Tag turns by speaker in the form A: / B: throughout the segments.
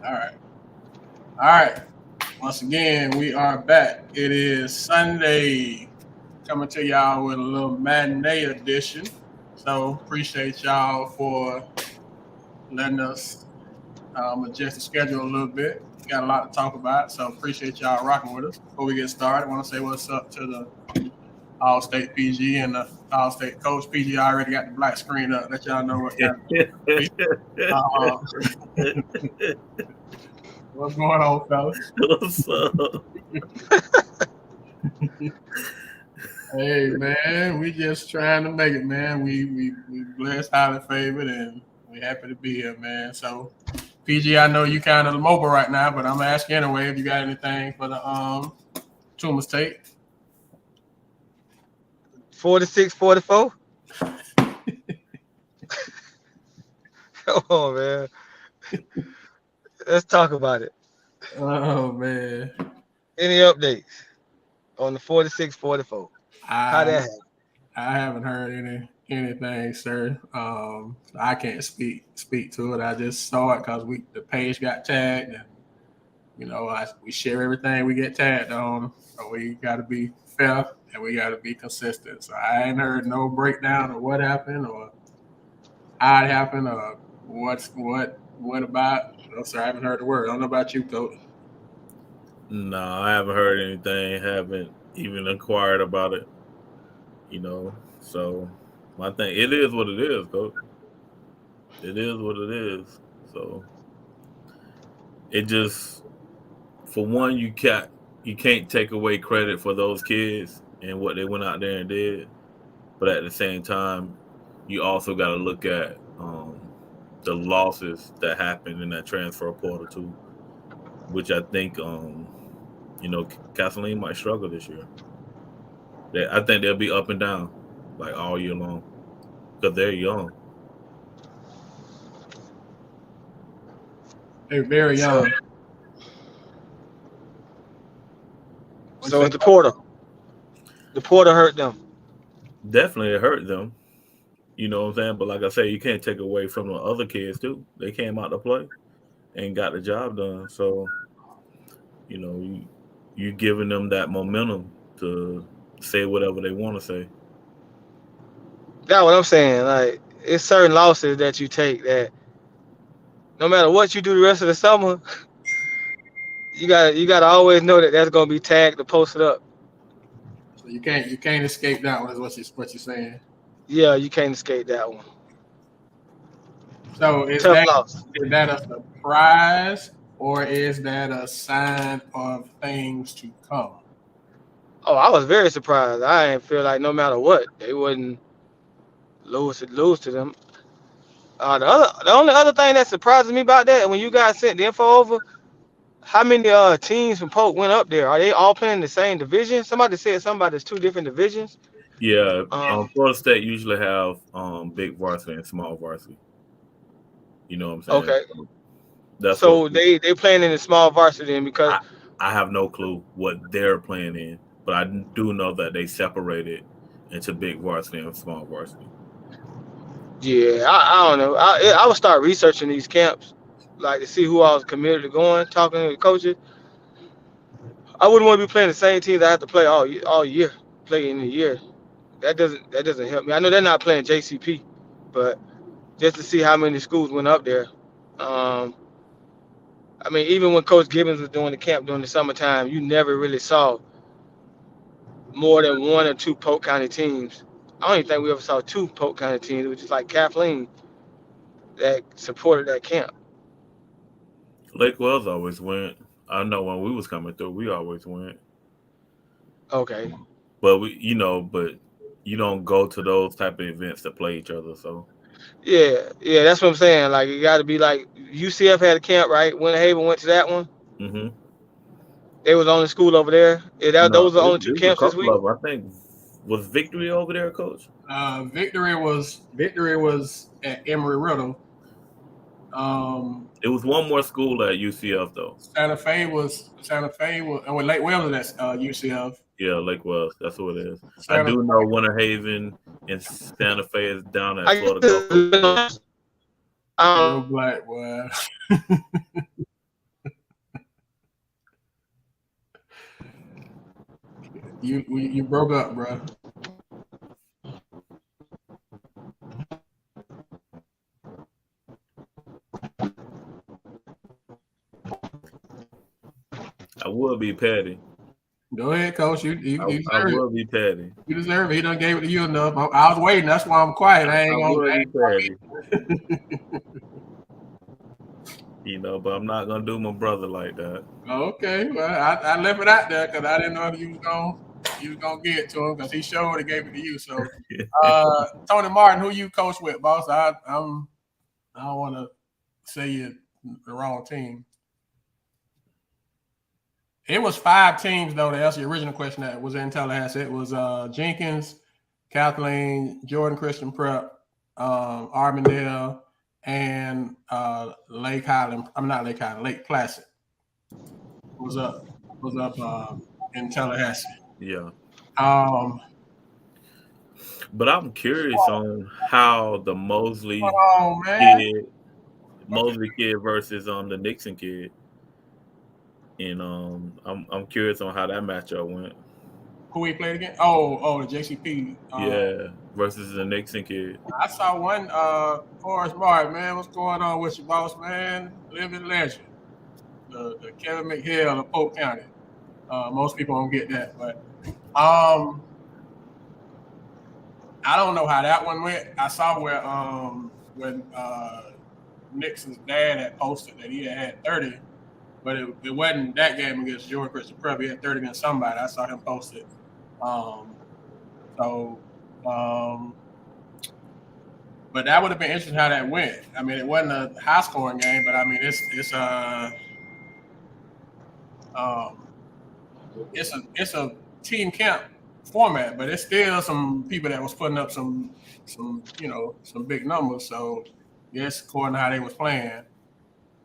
A: All right. All right. Once again, we are back. It is Sunday. Coming to y'all with a little matinee edition. So appreciate y'all for letting us adjust the schedule a little bit. Got a lot to talk about, so appreciate y'all rocking with us. Before we get started, I want to say what's up to the All State PG and the All State Coach PG. I already got the black screen up. Let y'all know what kind of uh, what's going on, fellas.
B: What's up?
A: Hey man, we just trying to make it, man. We blessed, highly favored, and we happy to be here, man. So, PG, I know you kind of mobile right now, but I'm gonna ask you anyway if you got anything for the Tumor State.
C: 46, 44. Come on, man. Let's talk about it.
A: Oh man,
C: Any updates on the 46, 44? How that
A: I
C: happened?
A: I haven't heard anything, sir. I can't speak to it. I just saw it because the page got tagged, and we share everything we get tagged on. So we got to be fair and we got to be consistent. So I ain't heard no breakdown of what happened or how it happened or what about. No, sir, I haven't heard a word. I don't know about you, Coach.
B: No, I haven't heard anything. Haven't even inquired about it. So my thing, it is what it is, coach. It is what it is. So it just, for one, you can't take away credit for those kids and what they went out there and did, but at the same time, you also got to look at the losses that happened in that transfer portal too, which I think Kathleen might struggle this year. I think they'll be up and down like all year long because they're young.
A: They're very
C: So,
A: young. What you
C: so
A: say?
C: it's the portal. The portal hurt them.
B: Definitely it hurt them. You know what I'm saying? But like I say, you can't take away from the other kids too. They came out to play and got the job done. So, you giving them that momentum to say whatever they want to say.
C: That's what I'm saying. Like, it's certain losses that you take that no matter what you do the rest of the summer, you gotta always know that that's gonna be tagged or posted up.
A: So you can't escape that one. Is what you're saying.
C: Yeah, you can't escape that one.
A: So is
C: Tough
A: that
C: loss.
A: is that a surprise or is that a sign of things to come?
C: Oh, I was very surprised. I didn't feel like no matter what, they wouldn't lose to them. The only other thing that surprises me about that, when you guys sent the info over, how many teams from Polk went up there? Are they all playing the same division? Somebody said something about there's two different divisions.
B: Yeah,
C: Um,
B: Florida State usually have big varsity and small varsity. You know what I'm saying?
C: okay,
B: So that's what
C: so they playing in the small varsity then because
B: I I have no clue what they're playing in, but I do know that they separated into big varsity and small varsity.
C: yeah, I don't know. I would start researching these camps, like to see who I was committed to going, talking to the coaches. I wouldn't want to be playing the same teams I have to play all year, play in the year. That doesn't help me. I know they're not playing JCP, but just to see how many schools went up there. Um, I mean, even when Coach Gibbons was doing the camp during the summertime, you never really saw more than one or two Polk County teams. I don't even think we ever saw two Polk County teams, which is like Kathleen that supported that camp.
B: Lake Wells always went. I know when we was coming through, we always went.
C: Okay.
B: But but you don't go to those type of events to play each other. So
C: Yeah, that's what I'm saying. Like, it got to be like UCF had a camp, right? Winter Haven went to that one.
B: hmm
C: They was the only school over there. Yeah, those
B: no,
C: are the only two
B: there's a
C: camps this
B: couple
C: week.
B: of them. I think was Victory over there, Coach.
A: Victory was at Emory Riddle.
B: It was one more school at UCF though.
A: Santa Fe was and with Lake Wells that's UCF.
B: Yeah, Lake Wells. That's what it is. I
A: Santa
B: do
A: Fe.
B: know Winter Haven and Santa Fe is down at
C: I guess
B: Florida Gulf Coast.
C: um,
A: Little black boy. You broke up, bro.
B: I would be petty.
A: Go ahead, coach. You
B: I
A: deserve it.
B: would be petty.
A: You deserve it. He done gave it to you enough. I was waiting. That's why I'm quiet. I ain't
B: would
A: gonna.
B: be petty. You know, but I'm not gonna do my brother like that.
A: Okay, well, I left it out there because I didn't know if you was gonna get it to him because he showed he gave it to you. So, Tony Martin, who you coach with, boss? I don't want to say you the wrong team. It was 5 teams though. To answer your original question, that was in Tallahassee. It was Jenkins, Kathleen, Jordan Christian Prep, Armandale, and Lake Highland. I'm not Lake Highland. Lake Placid was up in Tallahassee.
B: Yeah.
A: But
B: I'm curious on how the Mosley kid versus the Nixon kid, and I'm curious on how that matchup went.
A: Who we played against? Oh, the JCP.
B: Versus the Nixon kid.
A: I saw one. Forrest Martin, man, what's going on with you, boss, man? Living legend. The Kevin McHale of Polk County. Most people don't get that, but I don't know how that one went. I saw where when Nixon's dad had posted that he had 30, but it wasn't that game against Jordan Christian Prep. He had 30 against somebody. I saw him post it. But that would have been interesting how that went. I mean, it wasn't a high scoring game, but I mean, it's a team camp format, but it's still some people that was putting up some big numbers. So yes, according to how they was playing.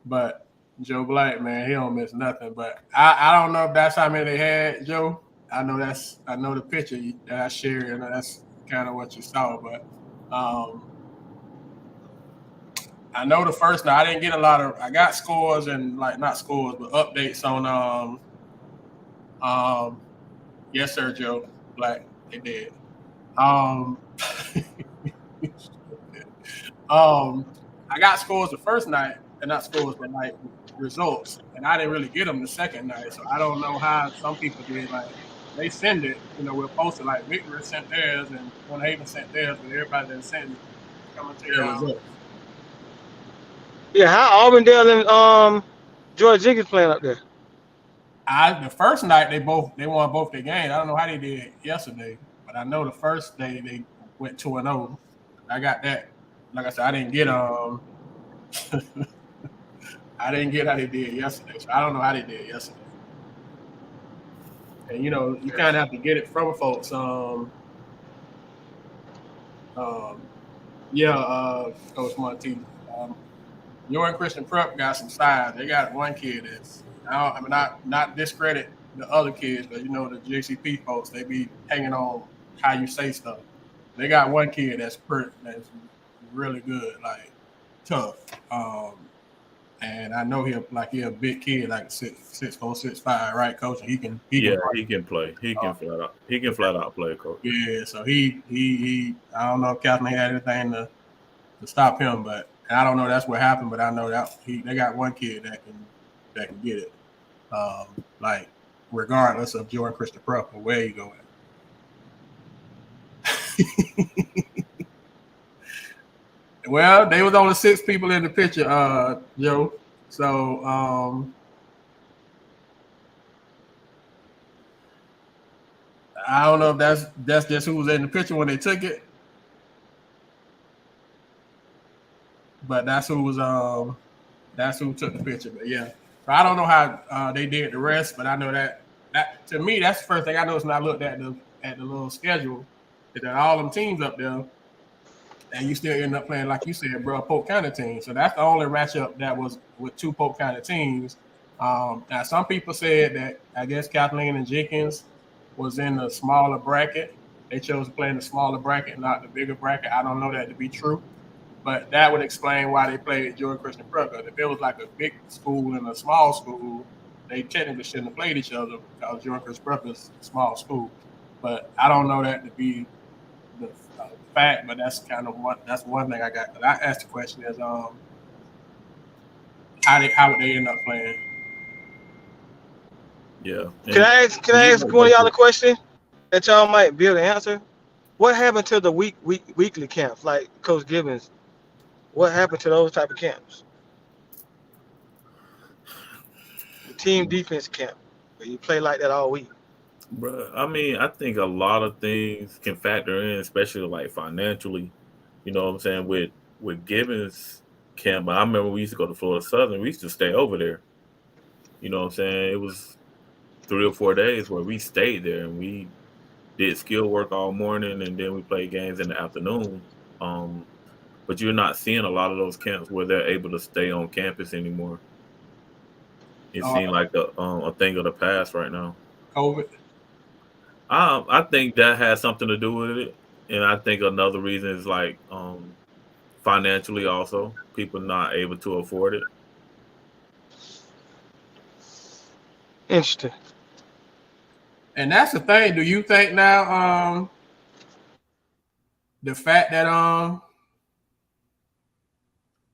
A: But Joe Black, man, he don't miss nothing. But I don't know if that's how many they had, Joe. I know the picture that I shared, and that's kind of what you saw. But I know the first night I didn't get a lot of. I got scores and not scores, but updates on yes, sir, Joe Black. They did. I got scores the first night, and not scores, but results, and I didn't really get them the second night. So I don't know how some people did. They send it, we'll post it. Victor sent theirs, and One Haven sent theirs, but everybody that sent it coming to their results.
C: Yeah, how Auburndale and George Jenkins playing up there?
A: The first night they won both their games. I don't know how they did yesterday, but I know the first day they went 2-0. I got that. Like I said, I didn't get I didn't get how they did yesterday, so I don't know how they did yesterday. And you kind of have to get it from folks. Coach Monty. Jordan Christian Prep got some size. They got one kid that's not discredit the other kids, but the JCP folks, they be hanging on how you say stuff. They got one kid that's really good, tough. And I know he's a big kid, 6'4", 6'5", right, coach? He can play.
B: He can play. He can flat out play, coach.
A: Yeah, so he I don't know if Kathleen had anything to stop him, but I don't know that's what happened, but I know that they got one kid that can get it. Regardless of Jordan Christian Prep or where you go at. Well, they was only 6 people in the picture, Joe. So I don't know if that's just who was in the picture when they took it. But that's who took the picture. But yeah. So I don't know how they did the rest, but I know that to me, that's the first thing I noticed when I looked at the little schedule, is that all them teams up there, and you still end up playing, like you said, bro, a Polk County team. So that's the only matchup that was with 2 Polk County teams. Now, some people said that I guess Kathleen and Jenkins was in the smaller bracket. They chose to play in the smaller bracket, not the bigger bracket. I don't know that to be true, but that would explain why they played Jordan Christian Prep. If it was like a big school and a small school, they technically shouldn't have played each other because Jordan Christian Prep is a small school. but I don't know that to be the fact. But that's kind of one thing I got. I asked the question is how would they end up playing?
B: Yeah.
C: Can I ask? Can I
B: You
C: ask
B: know,
C: one of y'all a question that y'all might be able to answer? What happened to the weekly camps, like Coach Gibbons? What happened to those type of camps? The team defense camp, where you play like that all week.
B: bro, I mean, I think a lot of things can factor in, especially like financially. You know what I'm saying? With Gibbons camp, I remember we used to go to Florida Southern. We used to stay over there. You know what I'm saying? It was 3 or 4 days where we stayed there and we did skill work all morning and then we played games in the afternoon. Um, but you're not seeing a lot of those camps where they're able to stay on campus anymore. It
A: Uh,
B: seemed like a thing of the past right now.
A: COVID.
B: I think that has something to do with it, and I think another reason is like financially also people not able to afford it.
C: Interesting.
A: And that's the thing. Do you think now the fact that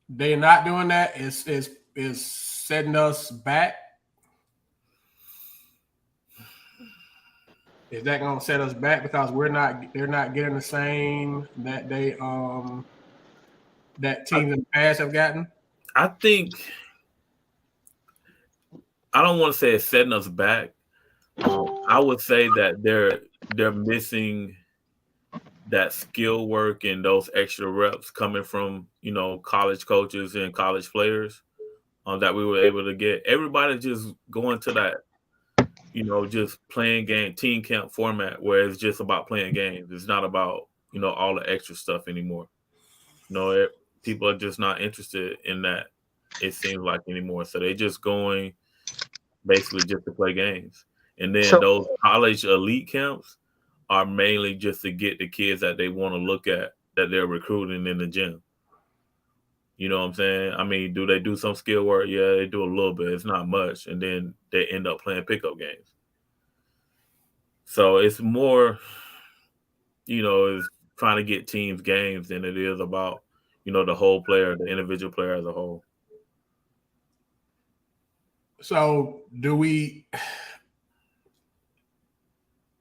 A: they're not doing that is setting us back? Is that going to set us back because they're not getting the same that that teams in the past have gotten?
B: I think I don't want to say it's setting us back. I would say that they're missing that skill work and those extra reps coming from college coaches and college players that we were able to get. Everybody just going to that just playing game team camp format where it's just about playing games. It's not about all the extra stuff anymore. People are just not interested in that. It seems like anymore. So they're just going basically just to play games. And then
C: So,
B: those college elite camps are mainly just to get the kids that they want to look at that they're recruiting in the gym. You know what I'm saying? I mean, do they do some skill work? Yeah, they do a little bit. It's not much. And then they end up playing pickup games. So it's more, is trying to get teams games than it is about, the whole player, the individual player as a whole.
A: So do we?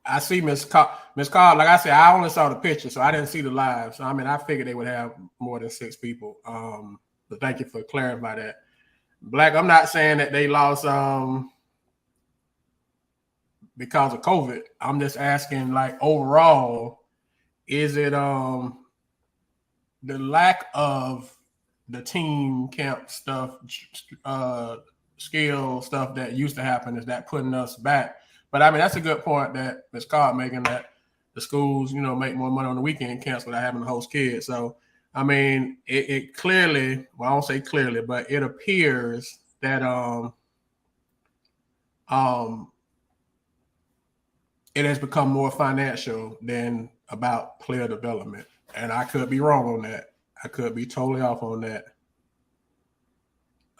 A: I see Miss Carr. Like I said, I only saw the picture, so I didn't see the live. So I mean, I figured they would have more than 6 people. But thank you for clarifying that. Black, I'm not saying that they lost because of COVID. I'm just asking, like, overall, is it the lack of the team camp stuff, skill stuff that used to happen, is that putting us back? But I mean, that's a good point that Ms. Carr making, that the schools, make more money on the weekend camps without having to host kids. So, I mean, it clearly, well, I won't say clearly, but it appears that it has become more financial than about player development. And I could be wrong on that. I could be totally off on that.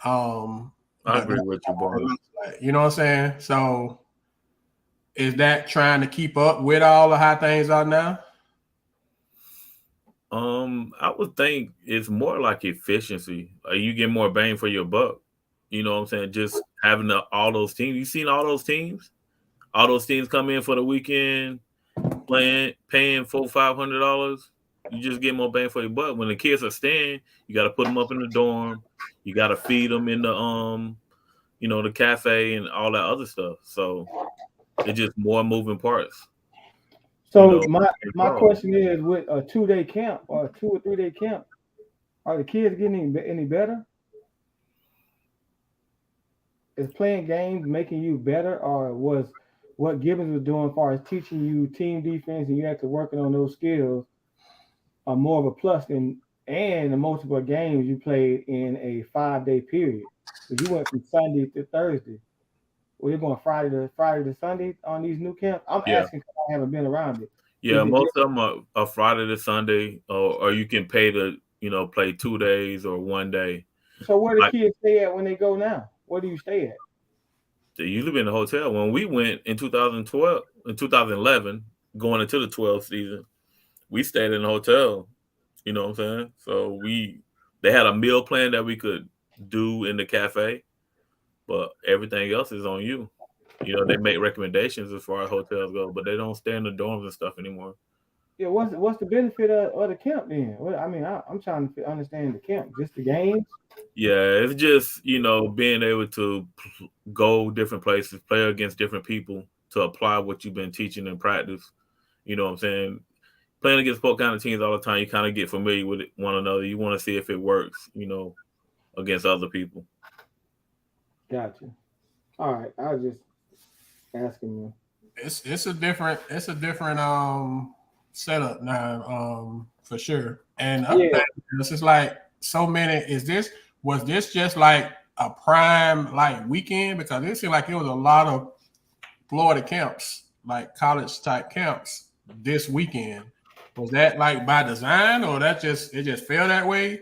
B: I agree with you, bro.
A: Like, you know what I'm saying? So is that trying to keep up with all of how things are now?
B: I would think it's more like efficiency. Like you get more bang for your buck. You know what I'm saying? Just having all those teams. You seen all those teams? All those teams come in for the weekend, paying $400-$500. You just get more bang for your buck. When the kids are staying, you got to put them up in the dorm. You got to feed them in the the cafe and all that other stuff. So it's just more moving parts.
D: So my question is, with a 2-day camp or a 2 or 3 day camp, are the kids getting any better? Is playing games making you better, or was what Gibbons was doing as far as teaching you team defense and you actually working on those skills are more of a plus than and the multiple games you played in a 5-day period? Because you went from Sunday to Thursday. Well, you're going Friday to Sunday on these new camps. I'm asking because I haven't been around it.
B: Yeah, most of them are Friday to Sunday, or you can pay to play 2 days or 1 day.
D: So where do kids stay at when they go now? Where do you stay at?
B: They usually be in the hotel. When we went in 2011, going into the 12th season, we stayed in a hotel. You know what I'm saying? So they had a meal plan that we could do in the cafe, but everything else is on you. You know, they make recommendations as far as hotels go, but they don't stay in the dorms and stuff anymore.
D: Yeah, what's the benefit of the camp then? I mean, I'm trying to understand the camp. Just the games?
B: Yeah, it's just, being able to go different places, play against different people to apply what you've been teaching in practice. You know what I'm saying? Playing against Polk County teams all the time, you kind of get familiar with one another. You want to see if it works, against other people.
D: Gotcha. All right, I was just asking you.
A: It's a different setup now, for sure. And other thing is, it's like so many. Was this just like a prime like weekend? Because it seemed like it was a lot of Florida camps, like college type camps this weekend. Was that like by design, or it just fell that way?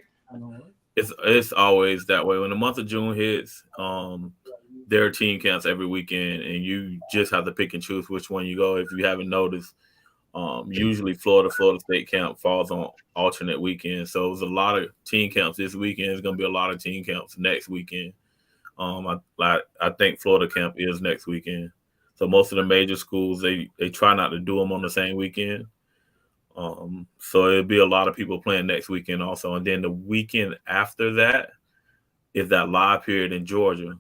B: It's always that way. When the month of June hits, there are team camps every weekend, and you just have to pick and choose which one you go. If you haven't noticed, usually Florida State camp falls on alternate weekends. So there's a lot of team camps this weekend. There's going to be a lot of team camps next weekend. I think Florida camp is next weekend. So most of the major schools, they try not to do them on the same weekend. So it'll be a lot of people playing next weekend also. And then the weekend after that is that live period in Georgia.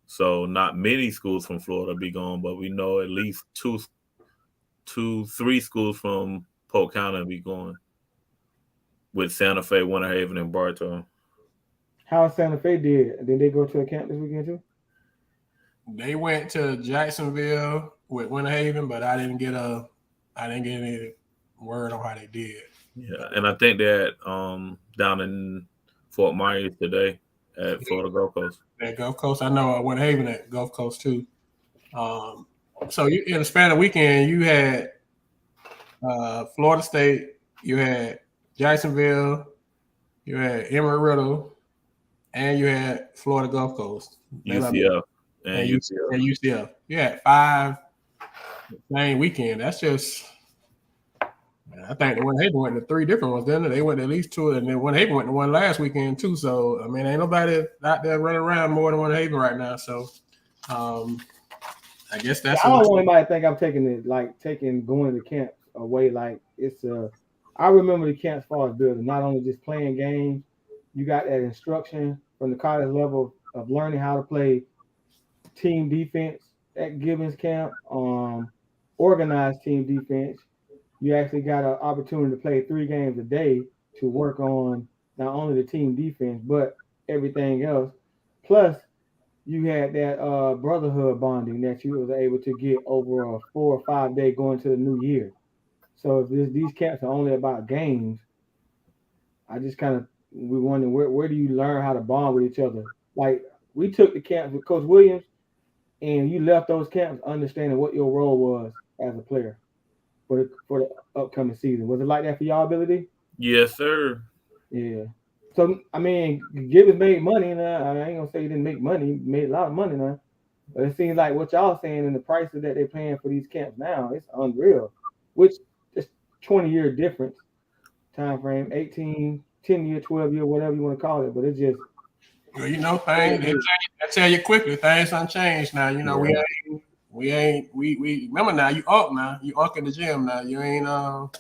B: So not many schools from Florida be going, but we know at least three schools from Polk County will be going, with Santa Fe, Winter Haven, and Bartow.
D: How Santa Fe did? Did they go to a camp this weekend too?
A: They went to Jacksonville with Winter Haven, but I didn't get any word on how they did.
B: Yeah, and I think they're down in Fort Myers today at Florida Gulf Coast.
A: At Gulf Coast, I know Winter Haven at Gulf Coast too. So in the span of the weekend, you had Florida State, you had Jacksonville, you had Emory-Riddle, and you had Florida Gulf Coast.
B: UCF.
A: And UCF. You had 5 same weekend. That's just, I think the Winter Haven went to 3 different ones, didn't they? They went to at least 2, and then Winter Haven went to one last weekend too. So, I mean, ain't nobody out there running around more than Winter Haven right now. So, I guess that's.
D: I don't want anybody to think I'm taking going to the camp away like it's I remember the camps as far as building, not only just playing games. You got that instruction from the college level of learning how to play team defense at Gibbons camp, organized team defense. You actually got an opportunity to play 3 games a day to work on not only the team defense but everything else. Plus, you had that brotherhood bonding that you was able to get over a 4 or 5 day going to the new year. So if these camps are only about games, I just we wonder where do you learn how to bond with each other? Like we took the camps with Coach Williams, and you left those camps understanding what your role was as a player for the upcoming season. Was it like that for y'all, ability?
B: Yes, sir.
D: Yeah. So I mean, Gibbons made money, and I ain't gonna say he didn't make money. He made a lot of money now. But it seems like what y'all saying and the prices that they're paying for these camps now, it's unreal. Which is 20-year difference time frame, 18, 10 year, 12 year, whatever you want to call it. But it's just
A: things they tell you quickly. Things unchanged now. We remember now. You up in the gym now. You ain't walking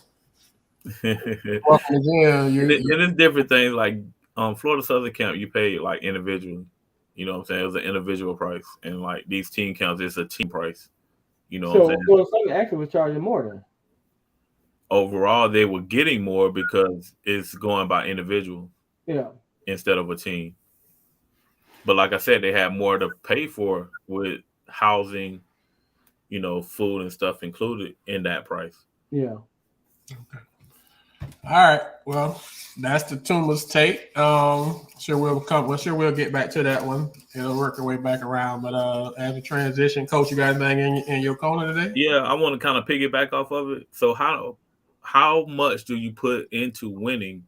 A: the gym.
B: And it's different things like Florida Southern camp. You pay like individually. You know what I'm saying? It was an individual price, and like these team counts, it's a team price. You know what I'm saying?
D: So Southern actually was charging more than.
B: Overall, they were getting more because it's going by individual.
D: Yeah.
B: Instead of a team. But like I said, they had more to pay for with housing, food and stuff included in that price.
D: Yeah.
A: Okay. All right. Well, that's the Tuma's take. Sure we'll get back to that one. It'll work our way back around. But as a transition, Coach, you got anything in your corner today?
B: Yeah, I want to kind of piggyback off of it. So how much do you put into winning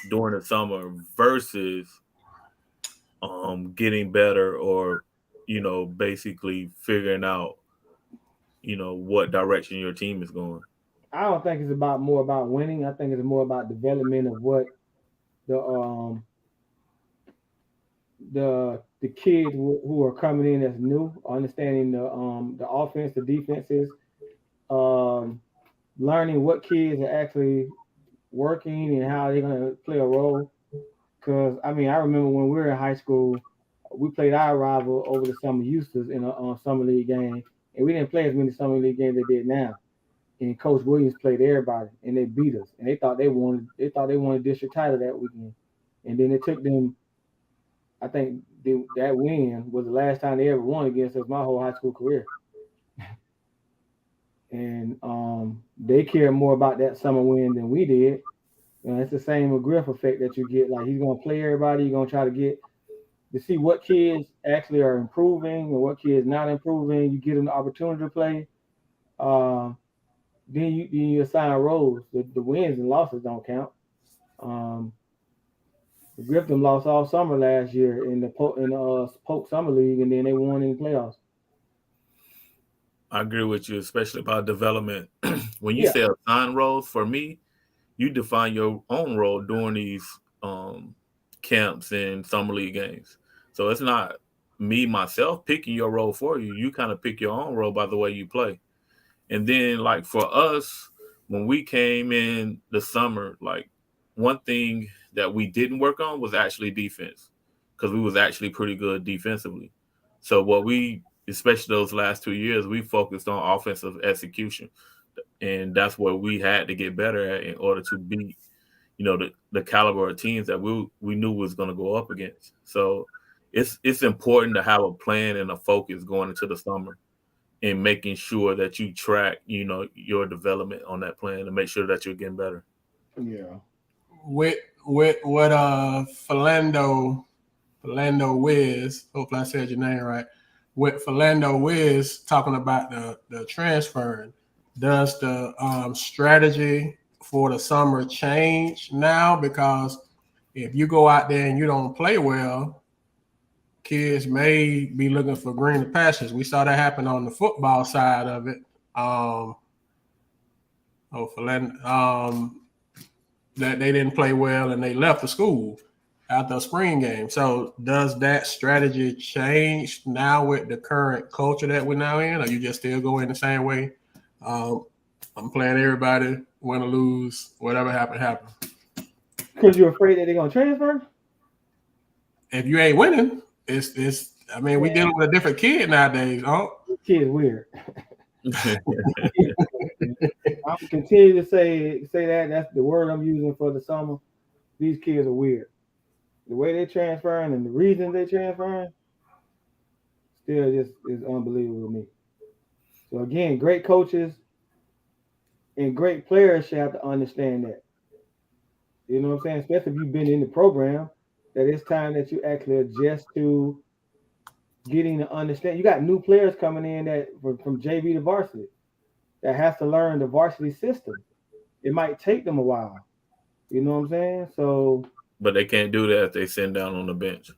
B: during the summer versus getting better or basically figuring out what direction your team is going?
D: I don't think it's more about winning. I think it's more about development of what the the kids who are coming in as new, understanding the offense, the defenses, um, learning what kids are actually working and how they're gonna play a role. Because I mean, I remember when we were in high school, we played our rival over the summer Eustis in a summer league game, and we didn't play as many summer league games they did now. And Coach Williams played everybody, and they beat us. And they thought they won. They thought they won a district title that weekend. And then it took them. I think that win was the last time they ever won against us my whole high school career. And they care more about that summer win than we did. And it's the same McGriff effect that you get. Like he's gonna play everybody. You're gonna try to get to see what kids actually are improving and what kids not improving. You get them the opportunity to play. Then you assign roles. The wins and losses don't count. Griffin lost all summer last year in the Polk Summer League, and then they won in the playoffs.
B: I agree with you, especially about development. When you say assign roles, for me, you define your own role during these camps and summer league games. So it's not me, myself, picking your role for you. You kind of pick your own role by the way you play. And then, like, for us, when we came in the summer, like, one thing that we didn't work on was actually defense because we was actually pretty good defensively. So what we, especially those last 2 years, we focused on offensive execution. And that's what we had to get better at in order to beat, the caliber of teams that we knew was going to go up against. So it's important to have a plan and a focus going into the summer and making sure that you track, your development on that plan and make sure that you're getting better.
D: Yeah.
A: With what Philando Wiz, hopefully I said your name right. With Philando Wiz talking about the transferring, does the strategy for the summer change now? Because if you go out there and you don't play well, kids may be looking for greener pastures. We saw that happen on the football side of it. That they didn't play well and they left the school after a spring game. So does that strategy change now with the current culture that we're now in? Or you just still go in the same way? I'm playing everybody, win or lose, whatever happen.
D: Because you're afraid that they're gonna transfer?
A: If you ain't winning, it's we dealing with a different kid nowadays, huh?
D: This kid's weird. I'm gonna continue to say that. That's the word I'm using for the summer. These kids are weird. The way they're transferring and the reasons they're transferring still just is unbelievable to me. So again, great coaches and great players should have to understand that. You know what I'm saying? Especially if you've been in the program, that it's time that you actually adjust to getting to understand. You got new players coming in that from JV to varsity that has to learn the varsity system. It might take them a while. You know what I'm saying? So,
B: but they can't do that if they sit down on the bench.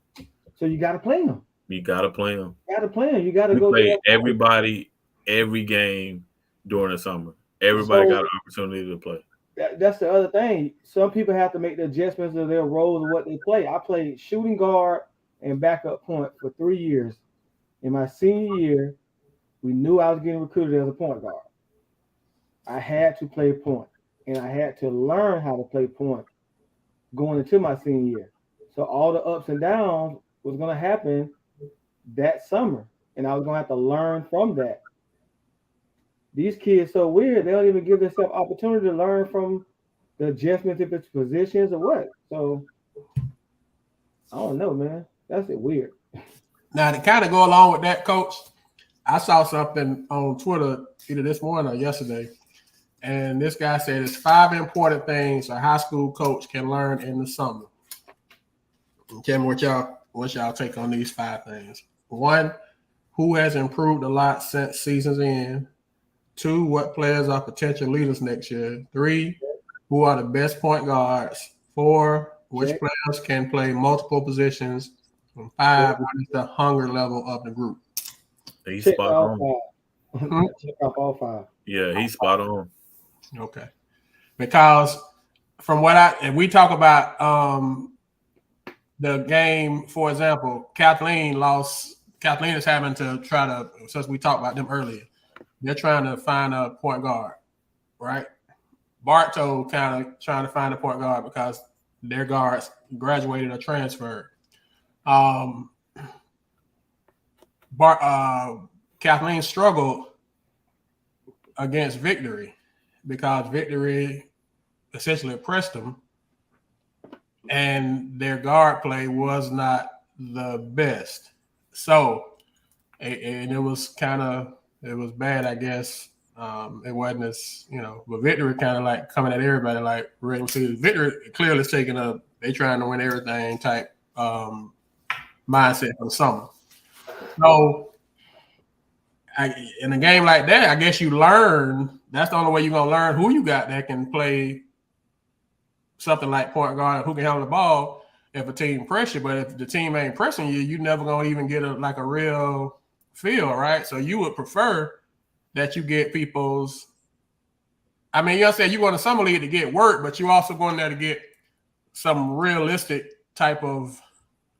D: So you got to play them.
B: You got to play them.
D: You got to play them. You got to go
B: play everybody every game during the summer. Everybody got an opportunity to play.
D: That's the other thing. Some people have to make the adjustments of their roles of what they play. I played shooting guard and backup point for 3 years. In my senior year, we knew I was getting recruited as a point guard. I had to play point, and I had to learn how to play point going into my senior year. So all the ups and downs was going to happen that summer, and I was going to have to learn from that. These kids so weird, they don't even give themselves opportunity to learn from the adjustments if it's positions or what. So I don't know, man. That's it weird.
A: Now to kind of go along with that, Coach, I saw something on Twitter either this morning or yesterday, and this guy said it's 5 important things a high school coach can learn in the summer. Tell me what's y'all take on these 5 things. 1, who has improved a lot since season's end? 2, what players are potential leaders next year? 3, who are the best point guards? 4, which players can play multiple positions? And 5, what is the hunger level of the group?
B: He's spot on.
D: Check off all 5.
B: Yeah, he's spot on.
A: Okay. Because from what if we talk about the game, for example, Kathleen is having to try to, since we talked about them earlier, they're trying to find a point guard, right? Bartow kind of trying to find a point guard because their guards graduated or transferred. Kathleen struggled against Victory because Victory essentially oppressed them, and their guard play was not the best. So, and it was bad, I guess. It wasn't as, but Victory kind of like coming at everybody like regular season. Victory clearly is taking they trying to win everything type mindset for the summer. So, in a game like that, I guess you learn. That's the only way you're gonna learn who you got that can play something like point guard, who can handle the ball if a team pressure. But if the team ain't pressing you, you never gonna even get a real feel, right? So you would prefer that you get people's. I mean, you said you want a summer league to get work, but you also going there to get some realistic type of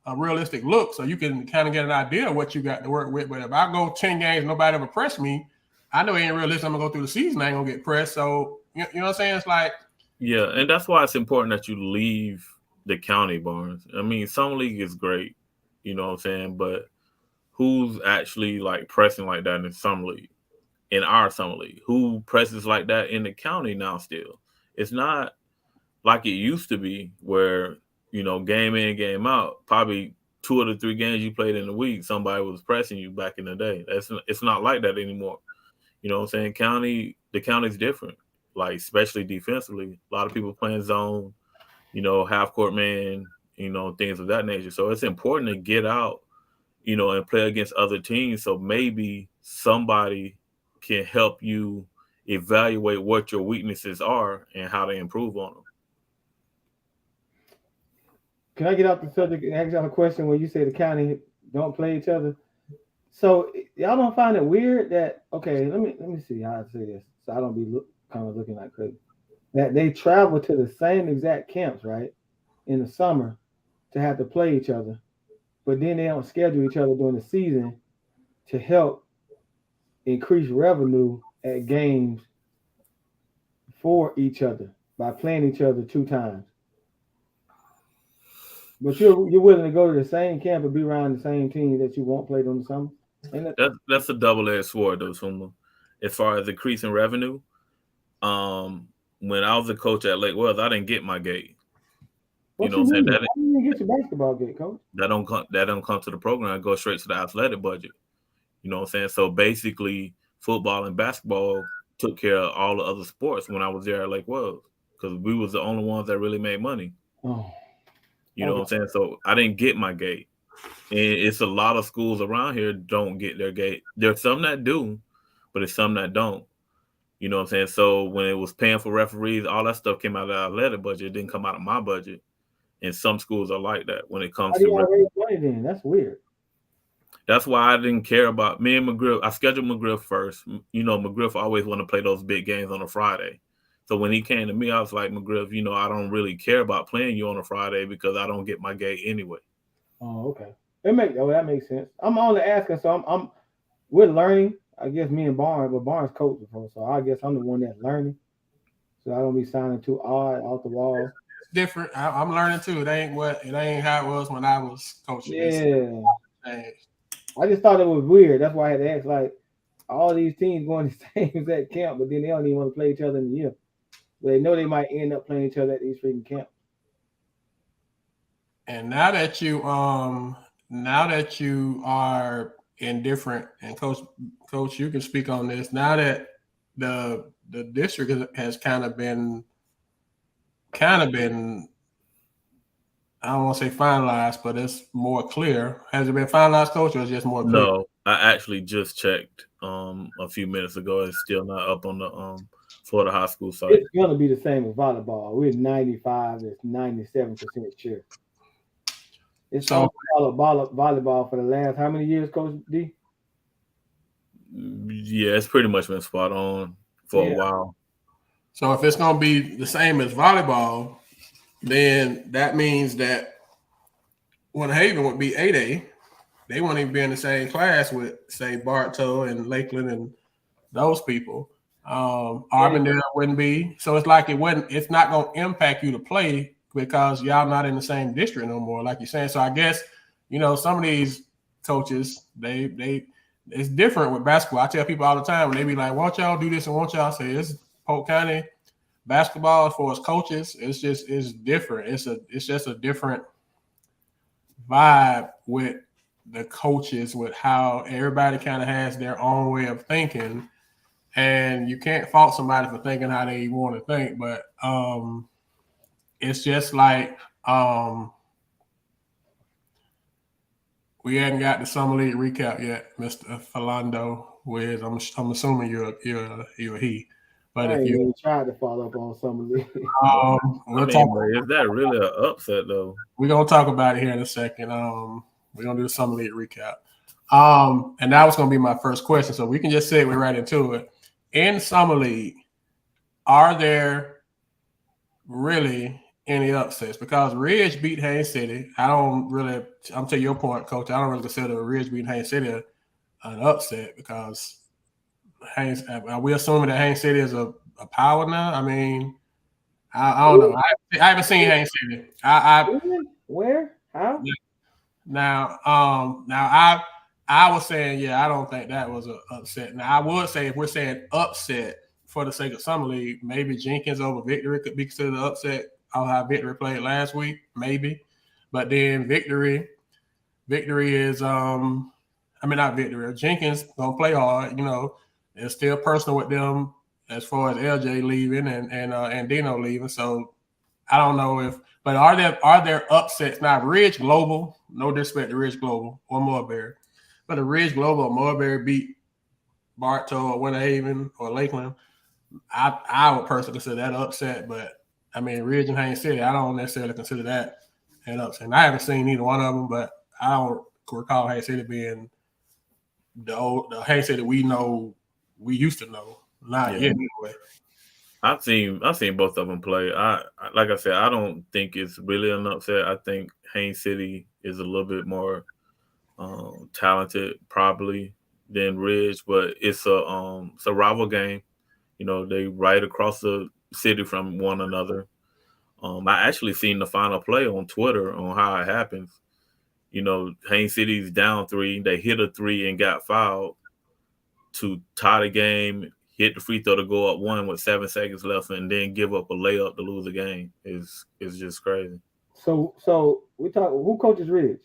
A: a realistic look, so you can kind of get an idea of what you got to work with. But if I go 10 games, nobody ever press me, I know it ain't realistic. I'm gonna go through the season, I ain't gonna get pressed. So you know what I'm saying? It's like,
B: yeah, and that's why it's important that you leave the county, Barnes. I mean, summer league is great, you know what I'm saying, but who's actually like pressing like that in summer league? In our summer league, who presses like that in the county now? Still, it's not like it used to be where, game in, game out, probably 2 of the 3 games you played in a week, somebody was pressing you back in the day. It's not like that anymore. You know what I'm saying? The county's different, like especially defensively. A lot of people playing zone, half court man, things of that nature. So it's important to get out, and play against other teams. So maybe somebody can help you evaluate what your weaknesses are and how to improve on them.
D: Can I get off the subject and ask y'all a question when you say the county don't play each other? So y'all don't find it weird that, okay, let me see how I say this so I don't be looking like crazy. That they travel to the same exact camps, right, in the summer to have to play each other, but then they don't schedule each other during the season to help increase revenue at games for each other by playing each other 2 times. But you're willing to go to the same camp and be around the same team that you won't play during the summer?
B: That's a double-edged sword, though, Suma. As far as increasing revenue, when I was a coach at Lake Wells, I didn't get my gate.
D: What you saying? Why didn't you get your basketball gate, coach?
B: That don't come to the program. I go straight to the athletic budget. You know what I'm saying? So basically, football and basketball took care of all the other sports when I was there at Lake Wells because we was the only ones that really made money.
D: Oh.
B: You know what I'm saying? So I didn't get my gate. And it's a lot of schools around here don't get their gate. There's some that do, but it's some that don't. You know what I'm saying? So when it was paying for referees, all that stuff came out of the athletic budget. It didn't come out of my budget. And some schools are like that when it comes to
D: raise money then? That's weird.
B: That's why I didn't care about me and McGriff. I scheduled McGriff first. McGriff always want to play those big games on a Friday. So when he came to me, I was like, McGriff, I don't really care about playing you on a Friday because I don't get my gate anyway.
D: Oh, okay. That makes sense. I'm only asking, so we're learning. I guess me and Barnes, but Barnes coached before, so I guess I'm the one that's learning. So I don't be sounding too odd off the wall.
A: It's different. I'm learning too. It ain't how it was when I was coaching.
D: Yeah. I just thought it was weird. That's why I had to ask, like, all these teams going to the same exact camp, but then they don't even want to play each other in the year. But they know they might end up playing each other at these freaking camps.
A: And now that you are indifferent, and coach, you can speak on this. Now that the district has kind of been, I don't want to say finalized, but it's more clear. Has it been finalized, Coach, or is it just more clear?
B: No, I actually just checked a few minutes ago. It's still not up on the Florida high school site.
D: It's going to be the same as volleyball. We're 95 to 97% sure. It's so volleyball for the last how many years, Coach D?
B: Yeah, it's pretty much been spot on for a while.
A: So if it's going to be the same as volleyball, then that means that when Haven would be 8A, they won't even be in the same class with, say, Bartow and Lakeland and those people. Arbondale wouldn't be. So it's like it's not going to impact you to play because y'all not in the same district no more, like you're saying. So I guess, some of these coaches, it's different with basketball. I tell people all the time when they be like, won't y'all do this and won't y'all say it's Polk County basketball as far as coaches, it's different. It's just a different vibe with the coaches, with how everybody kind of has their own way of thinking. And you can't fault somebody for thinking how they want to think, but it's just like we hadn't got the summer league recap yet, Mr. Philando. With I'm assuming you're a he, but
D: I
A: if
D: ain't
A: you
D: really tried to follow up on some of these.
B: Is that really an upset though?
A: We're gonna talk about it here in a second. We're gonna do the summer league recap. And that was gonna be my first question, so we can just segue right into it. In summer league, are there really any upsets? Because Ridge beat Haines City. I'm to your point, Coach. I don't really consider Ridge beating Haines City an upset because Haines. Are we assuming that Haines City is a power now? I mean, I don't know. I haven't seen Haines City.
D: Where? How?
A: Now, I was saying, I don't think that was an upset. Now, I would say if we're saying upset for the sake of summer league, maybe Jenkins over Victory could be considered an upset. On how Victory played last week, maybe. But then Victory is not Victory. Jenkins gonna play hard. It's still personal with them as far as LJ leaving and Dino leaving. So I don't know but are there upsets now? Ridge Global, no disrespect to Ridge Global or Moorbury, but if Ridge Global or Moorbury beat Bartow or Winter Haven or Lakeland, I would personally consider that upset. But I mean, Ridge and Haines City, I don't necessarily consider that an upset. And I haven't seen either one of them, but I don't recall Haines City being the Haines City we used to know. Not yet anyway.
B: I've seen both of them play. Like I said, I don't think it's really an upset. I think Haines City is a little bit more talented probably than Ridge, but it's a rival game. They right across the city from one another. I actually seen the final play on Twitter on how it happens. Haines City's down 3. They hit a 3 and got fouled to tie the game, hit the free throw to go up 1 with 7 seconds left, and then give up a layup to lose the game. Is just crazy.
D: So we talk. Who coaches Ridge?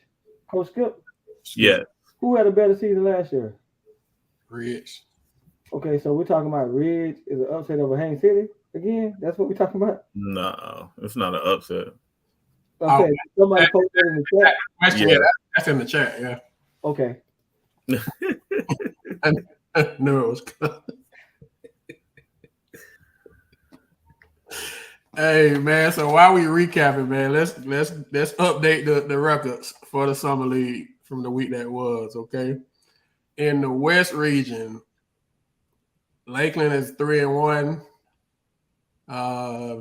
D: Coach Skip?
B: Yeah.
D: Who had a better season last year?
A: Ridge.
D: Okay, so we're talking about Ridge is an upset over Haines City again. That's what we're talking about.
B: No, it's not an upset.
D: Okay, somebody posted in the chat.
A: That's in the chat. Yeah.
D: Okay.
A: I knew it was good. Hey man, so while we recapping, man, let's update the records for the summer league from the week that was. Okay, in the West region, Lakeland is 3-1.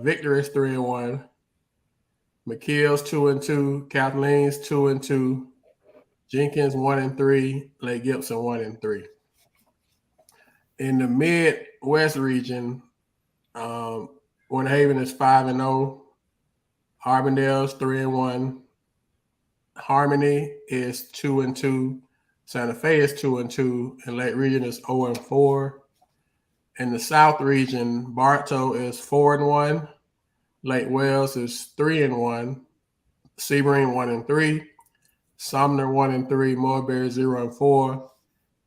A: Victor is 3-1. McKeel's 2-2. Kathleen's 2-2. Jenkins 1-3. Lake Gibson 1-3. In the Midwest region, Winter Haven is 5-0. Arbondale's 3-1. Harmony is 2-2. Santa Fe is 2-2, and Lake Region is 0-4. In the South region, Bartow is 4-1. Lake Wells is 3-1. Sebring 1-3. Sumner 1-3. Moorbury 0-4.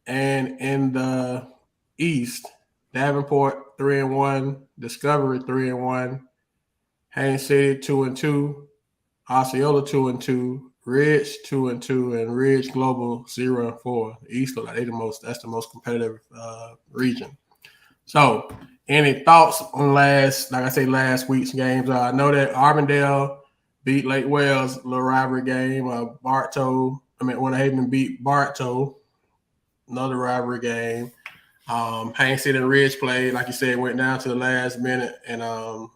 A: And in the East, Davenport 3-1. Discovery 3-1. Haines City 2-2. Osceola 2-2. Ridge 2-2, and Ridge Global 0-4. East look like that's the most competitive region. So, any thoughts on last week's games? I know that Arbondale beat Lake Wells, a little rivalry game. Winter Haven beat Bartow, another rivalry game. Haines City and Ridge played, like you said, went down to the last minute and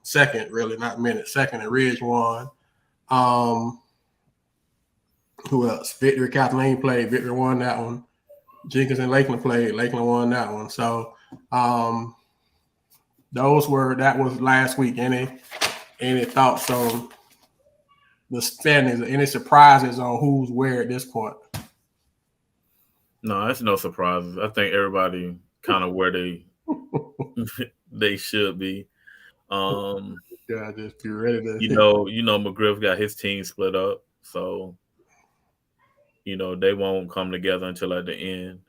A: second, really, not minute, second, and Ridge won. Who else? Victory Kathleen played. Victory won that one. Jenkins and Lakeland played. Lakeland won that one. So that was last week. Any thoughts on the standings? Any surprises on who's where at this point?
B: No, that's no surprises. I think everybody kind of where they should be.
A: Yeah, just be ready to.
B: McGriff got his team split up, so they won't come together until at the end.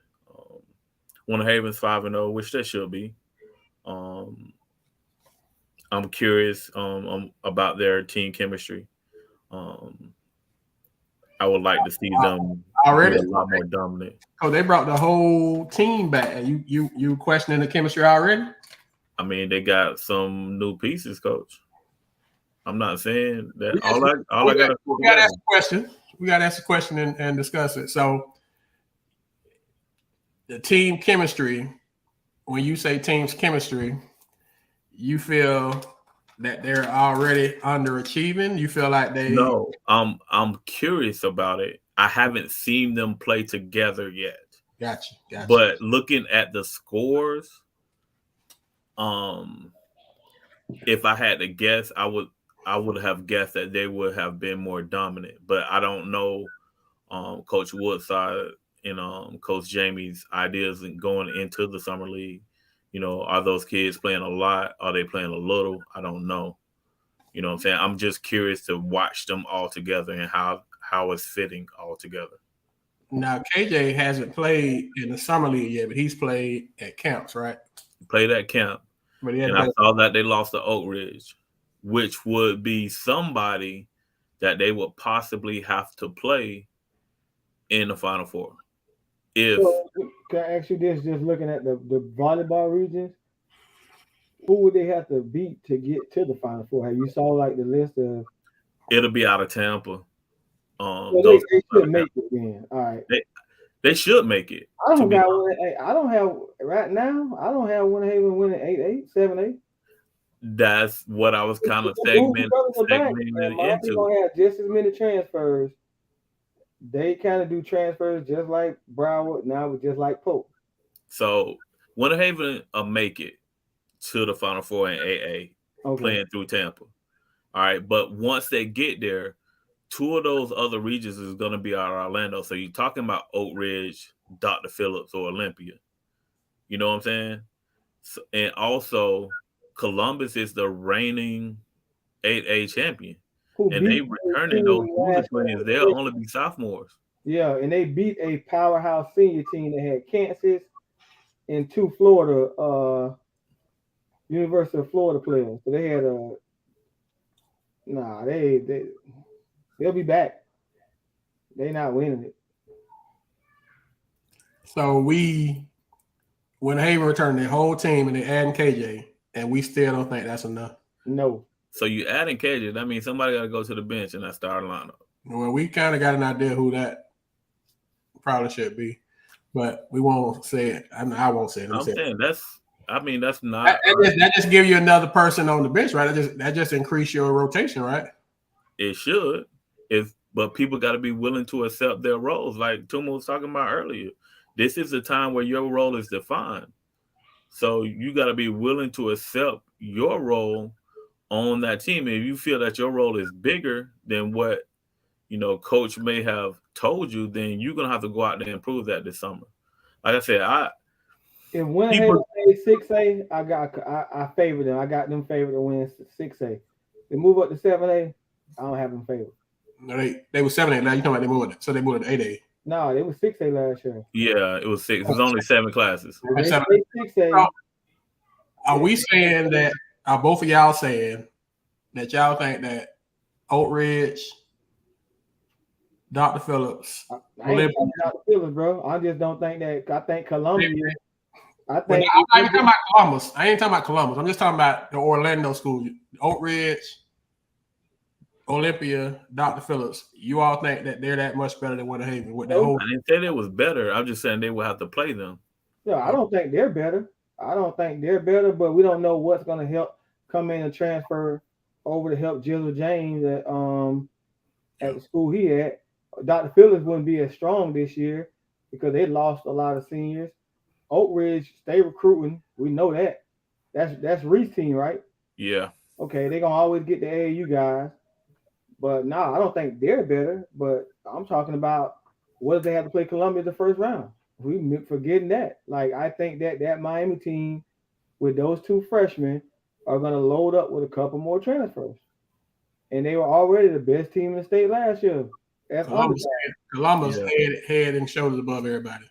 B: Winter Haven's 5-0, which they should be. I'm curious about their team chemistry. I would like to see them
A: already
B: be a lot more dominant.
A: Oh, they brought the whole team back. You questioning the chemistry already?
B: I mean, they got some new pieces, Coach. I'm not saying that.
A: We got to ask a question. We got to ask a question and discuss it. So, the team chemistry. When you say team's chemistry, you feel that they're already underachieving? You feel like they?
B: No, I'm curious about it. I haven't seen them play together yet.
A: Gotcha.
B: But looking at the scores, if I had to guess, I would have guessed that they would have been more dominant. But I don't know Coach Woodside and Coach Jamie's ideas in going into the summer league. Are those kids playing a lot? Are they playing a little? I don't know. You know what I'm saying? I'm just curious to watch them all together and how it's fitting all together.
A: Now, KJ hasn't played in the summer league yet, but he's played at camps, right?
B: Played at camp. And I saw that they lost to Oak Ridge, which would be somebody that they would possibly have to play in the Final Four.
D: So, can I ask you this? Just looking at the volleyball regions, who would they have to beat to get to the Final Four? Have you saw like the list of?
B: It'll be out of Tampa.
D: They should make it then. All right.
B: They should make it.
D: I don't have right now. I don't have Winter Haven winning 8-8, 7-8.
B: That's what I was kind of segmenting into.
D: People don't have just as many transfers. They kind of do transfers just like Broward, now just like Polk.
B: So Winter Haven make it to the Final Four in AA, playing through Tampa. All right, but once they get there, two of those other regions is going to be out of Orlando. So you're talking about Oak Ridge, Dr. Phillips, or Olympia. You know what I'm saying? So, and also, Columbus is the reigning 8A champion. And they returning those twins. They'll only be sophomores.
D: Yeah, and they beat a powerhouse senior team that had Kansas and two Florida, University of Florida players. So they had they'll be back. They're not winning it.
A: So when Haven returned their whole team and they adding KJ, and we still don't think that's enough.
D: No.
B: So you adding KJ, that means somebody got to go to the bench in that starting lineup.
A: Well, we kind of got an idea who that probably should be, but we won't say it. I won't say it.
B: I'm saying that's not.
A: That just give you another person on the bench, right? That just increase your rotation, right?
B: It should. But people got to be willing to accept their roles. Like Tuma was talking about earlier, this is the time where your role is defined. So you got to be willing to accept your role on that team. If you feel that your role is bigger than what coach may have told you, then you're gonna have to go out there and prove that this summer. Like I said,
D: if Winter Haven played 6A, I favor them. I got them favored to win 6A. They move up to 7A, I don't have them favored.
A: No, they were 7A. Now you talking about they moved, so they moved to 8A.
D: No, it was 6A last year.
B: Yeah, it was 6. It was only 7 classes.
D: They 6A.
A: Are we saying that? Are both of y'all saying that y'all think that Oak Ridge, Dr. Phillips,
D: I ain't talking Dr. Phillips, bro. I just don't think that. I think Columbia.
A: I'm not even talking about Columbus. I ain't talking about Columbus. I'm just talking about the Orlando school. Oak Ridge, Olympia, Dr. Phillips. You all think that they're that much better than Winter Haven with that whole?
B: I didn't say it was better. I'm just saying they will have to play them.
D: Yeah, I don't think they're better. But we don't know what's going to help come in and transfer over to help Jizzle James at the school he at. Dr. Phillips wouldn't be as strong this year because they lost a lot of seniors. Oak Ridge, stay recruiting. We know that. That's Reese's team, right?
B: Yeah.
D: Okay, they're gonna always get the AAU guys. But no, I don't think they're better. But I'm talking about what if they have to play Columbia the first round? We forgetting that. Like I think that Miami team with those two freshmen are gonna load up with a couple more transfers. And they were already the best team in the state last year.
A: Columbus head and shoulders above everybody.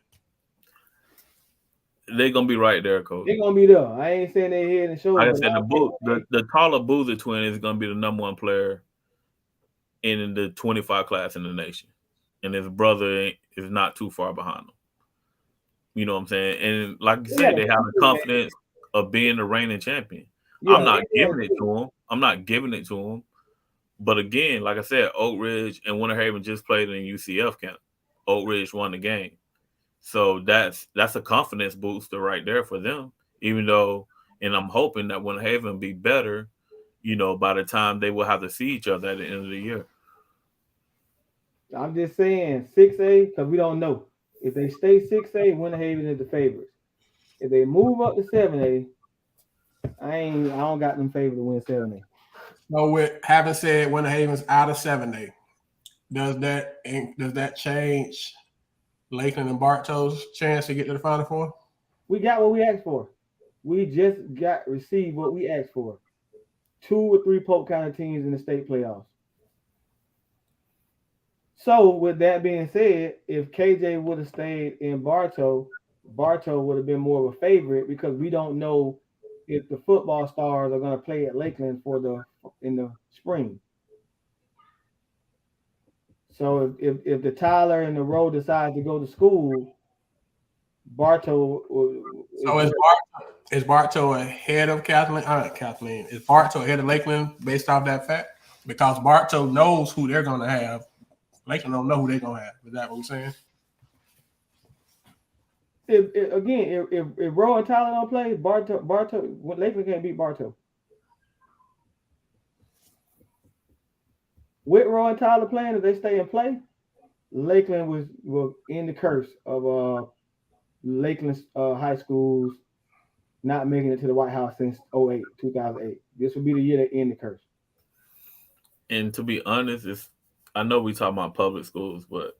B: They're gonna be right there, coach.
D: They're gonna be there. I ain't saying they head and shoulders.
B: Like I said, the taller Boozer twin is gonna be the number one player in the 25 class in the nation, and his brother is not too far behind him. You know what I'm saying? And like you said, they have the confidence of being the reigning champion. I'm not giving it to him. But again, like I said, Oak Ridge and Winter Haven just played in UCF camp. Oak Ridge won the game. So that's a confidence booster right there for them. Even though, and I'm hoping that Winter Haven be better, by the time they will have to see each other at the end of the year.
D: I'm just saying 6A because we don't know. If they stay 6A, Winter Haven is the favorites. If they move up to 7A, I don't got them favored to win 7A.
A: So with having said Winter Haven's out of 7A, does that change Lakeland and Bartow's chance to get to the Final Four?
D: We got what we asked for. We just received what we asked for. 2 or 3 Polk County teams in the state playoffs. So with that being said, if KJ would have stayed in Bartow would have been more of a favorite because we don't know if the football stars are going to play at Lakeland in the spring. So if the Tyler and the Rowe decide to go to school, Bartow.
A: So is Bartow ahead of Kathleen? Is Bartow ahead of Lakeland based off that fact? Because Bartow knows who they're going to have. Lakeland don't know who they're going to have. Is that what we're saying?
D: If Rowe and Tyler don't play, Lakeland can't beat Bartow. With Rowe and Tyler playing, if they stay in play, Lakeland will end the curse of Lakeland high schools not making it to the White House since 2008. This will be the year they end the curse.
B: And to be honest, I know we talk about public schools, but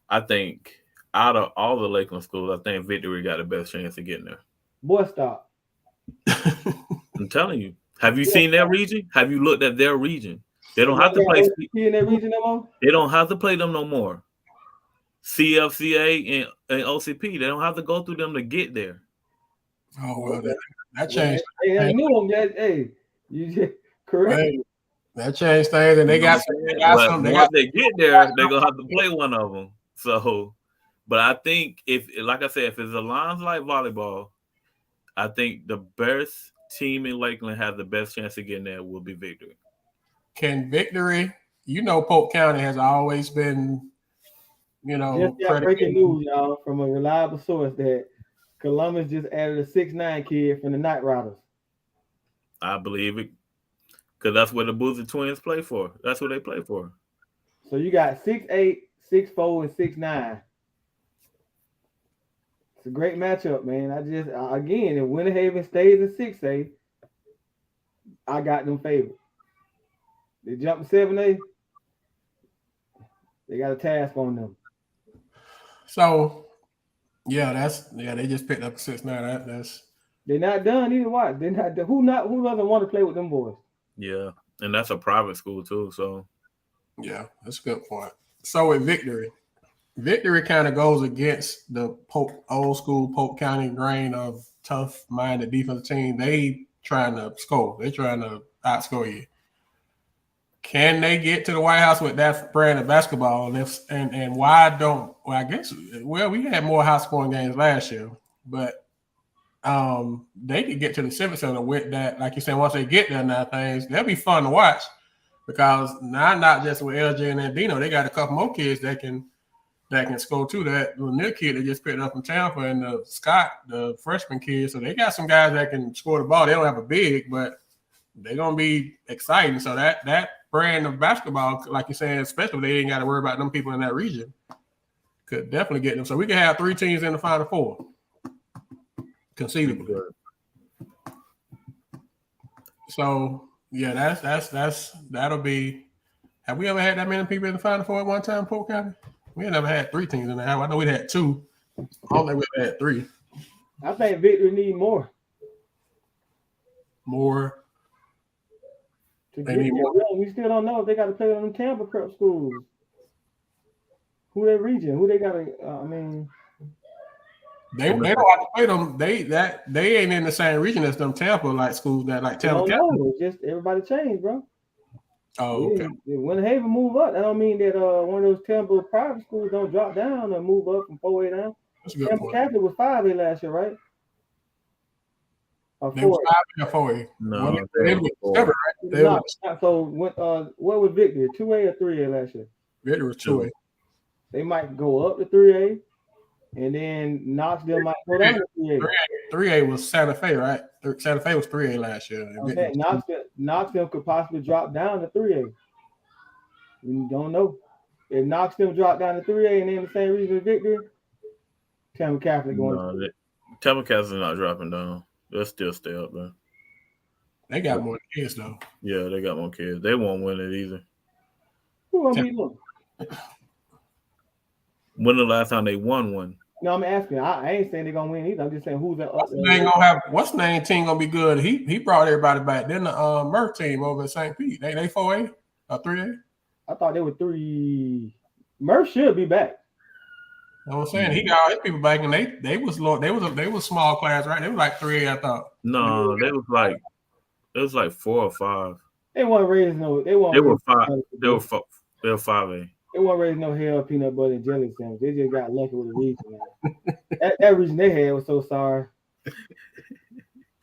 B: I think out of all the Lakeland schools, I think Victory got the best chance of getting there.
D: Boy, stop.
B: I'm telling you. Have you seen their region? Have you looked at their region? They don't have to play
D: in their region no more.
B: They don't have to play them no more. CFCA and OCP, they don't have to go through them to get there.
A: Oh well, that changed.
D: You just correct.
A: Hey, that changed things, and they got some.
B: Once they get there, they're gonna have to play one of them. So, but I think if it's Alliance like volleyball, I think the best team in Lakeland has the best chance of getting there will be Victory.
A: Can Victory? Polk County has always been,
D: Just got breaking news, y'all, from a reliable source that Columbus just added a 6'9" kid from the Night Riders.
B: I believe it, because that's what the Boozer twins play for. That's what they play for.
D: So you got 6'8", 6'4", and 6'9". It's a great matchup, man. Again, if Winter Haven stays in 6A, I got them favored. They jump to 7A, they got a task on them.
A: So, they just picked up 6'9".
D: They're not done either. What? They're not done. Who doesn't want to play with them boys?
B: Yeah, and that's a private school too. So,
A: yeah, that's a good point. So with Victory kind of goes against the old school Polk County grain of tough-minded defensive team. They trying to score. They're trying to outscore you. Can they get to the White House with that brand of basketball? And why don't? Well, we had more high-scoring games last year, but they could get to the Civic Center with that. Like you said, once they get there, now they'll be fun to watch because now not just with LJ and Andino, they got a couple more kids that can that can score too. That little kid that just picked up from Tampa, and Scott, the freshman kid. So they got some guys that can score the ball. They don't have a big, but they're gonna be exciting. So that brand of basketball, like you're saying, especially if they ain't got to worry about them people in that region, could definitely get them. So we can have 3 teams in the Final Four, conceivably. So yeah, that'll be. Have we ever had that many people in the Final Four at one time, Polk County? We ain't never had 3 teams in there. I know we had 2. I don't think we had 3.
D: I think Victory need more.
A: More.
D: They need more. We still don't know if they got to play on them Tampa prep schools. Who they region? Who they got to?
A: They don't have to play them. They ain't in the same region as them Tampa like schools that like Tampa.
D: No, just everybody changed, bro.
A: Oh, okay.
D: When Haven move up, that don't mean that one of those Tampa private schools don't drop down or move up from 4A down.
A: That's a good
D: Tampa
A: point.
D: Catholic was 5A last year, right? Or 4A?
A: They was 5A or 4A.
B: No,
A: they was 7, right?
D: So what was Victory? 2A or 3A last year?
A: Victory was 2A.
D: They might go up to 3A, and then Knoxville might go down to 3A.
A: 3A was Santa Fe, right? Santa Fe was 3A last year.
D: Okay, Knoxville could possibly drop down to 3A. We don't know. If Knoxville drop down to 3A and they're in the same region as Victory, Tampa Catholic going.
B: No, Tampa Cat's not dropping down. They'll still stay up there.
A: They got more kids though.
B: Yeah, they got more kids. They won't win it either.
D: Who gonna beat them?
B: When the last time they won one?
D: No, I'm asking. I ain't saying they're gonna win either. I'm just saying who's
A: What's the name team gonna be good? He brought everybody back. Then the Murph team over at St. Pete. They 4A or 3A?
D: I thought they were 3. Murph should be back.
A: You know what I'm saying? He got all his people back, and they was small class, right? They was like 3A, I thought.
B: No, it was like 4 or 5.
D: They weren't raising no. They were
B: 5. They were 5A.
D: They weren't raising no hell peanut butter and jelly sandwich. They just got lucky with the region. that region they had was so sorry.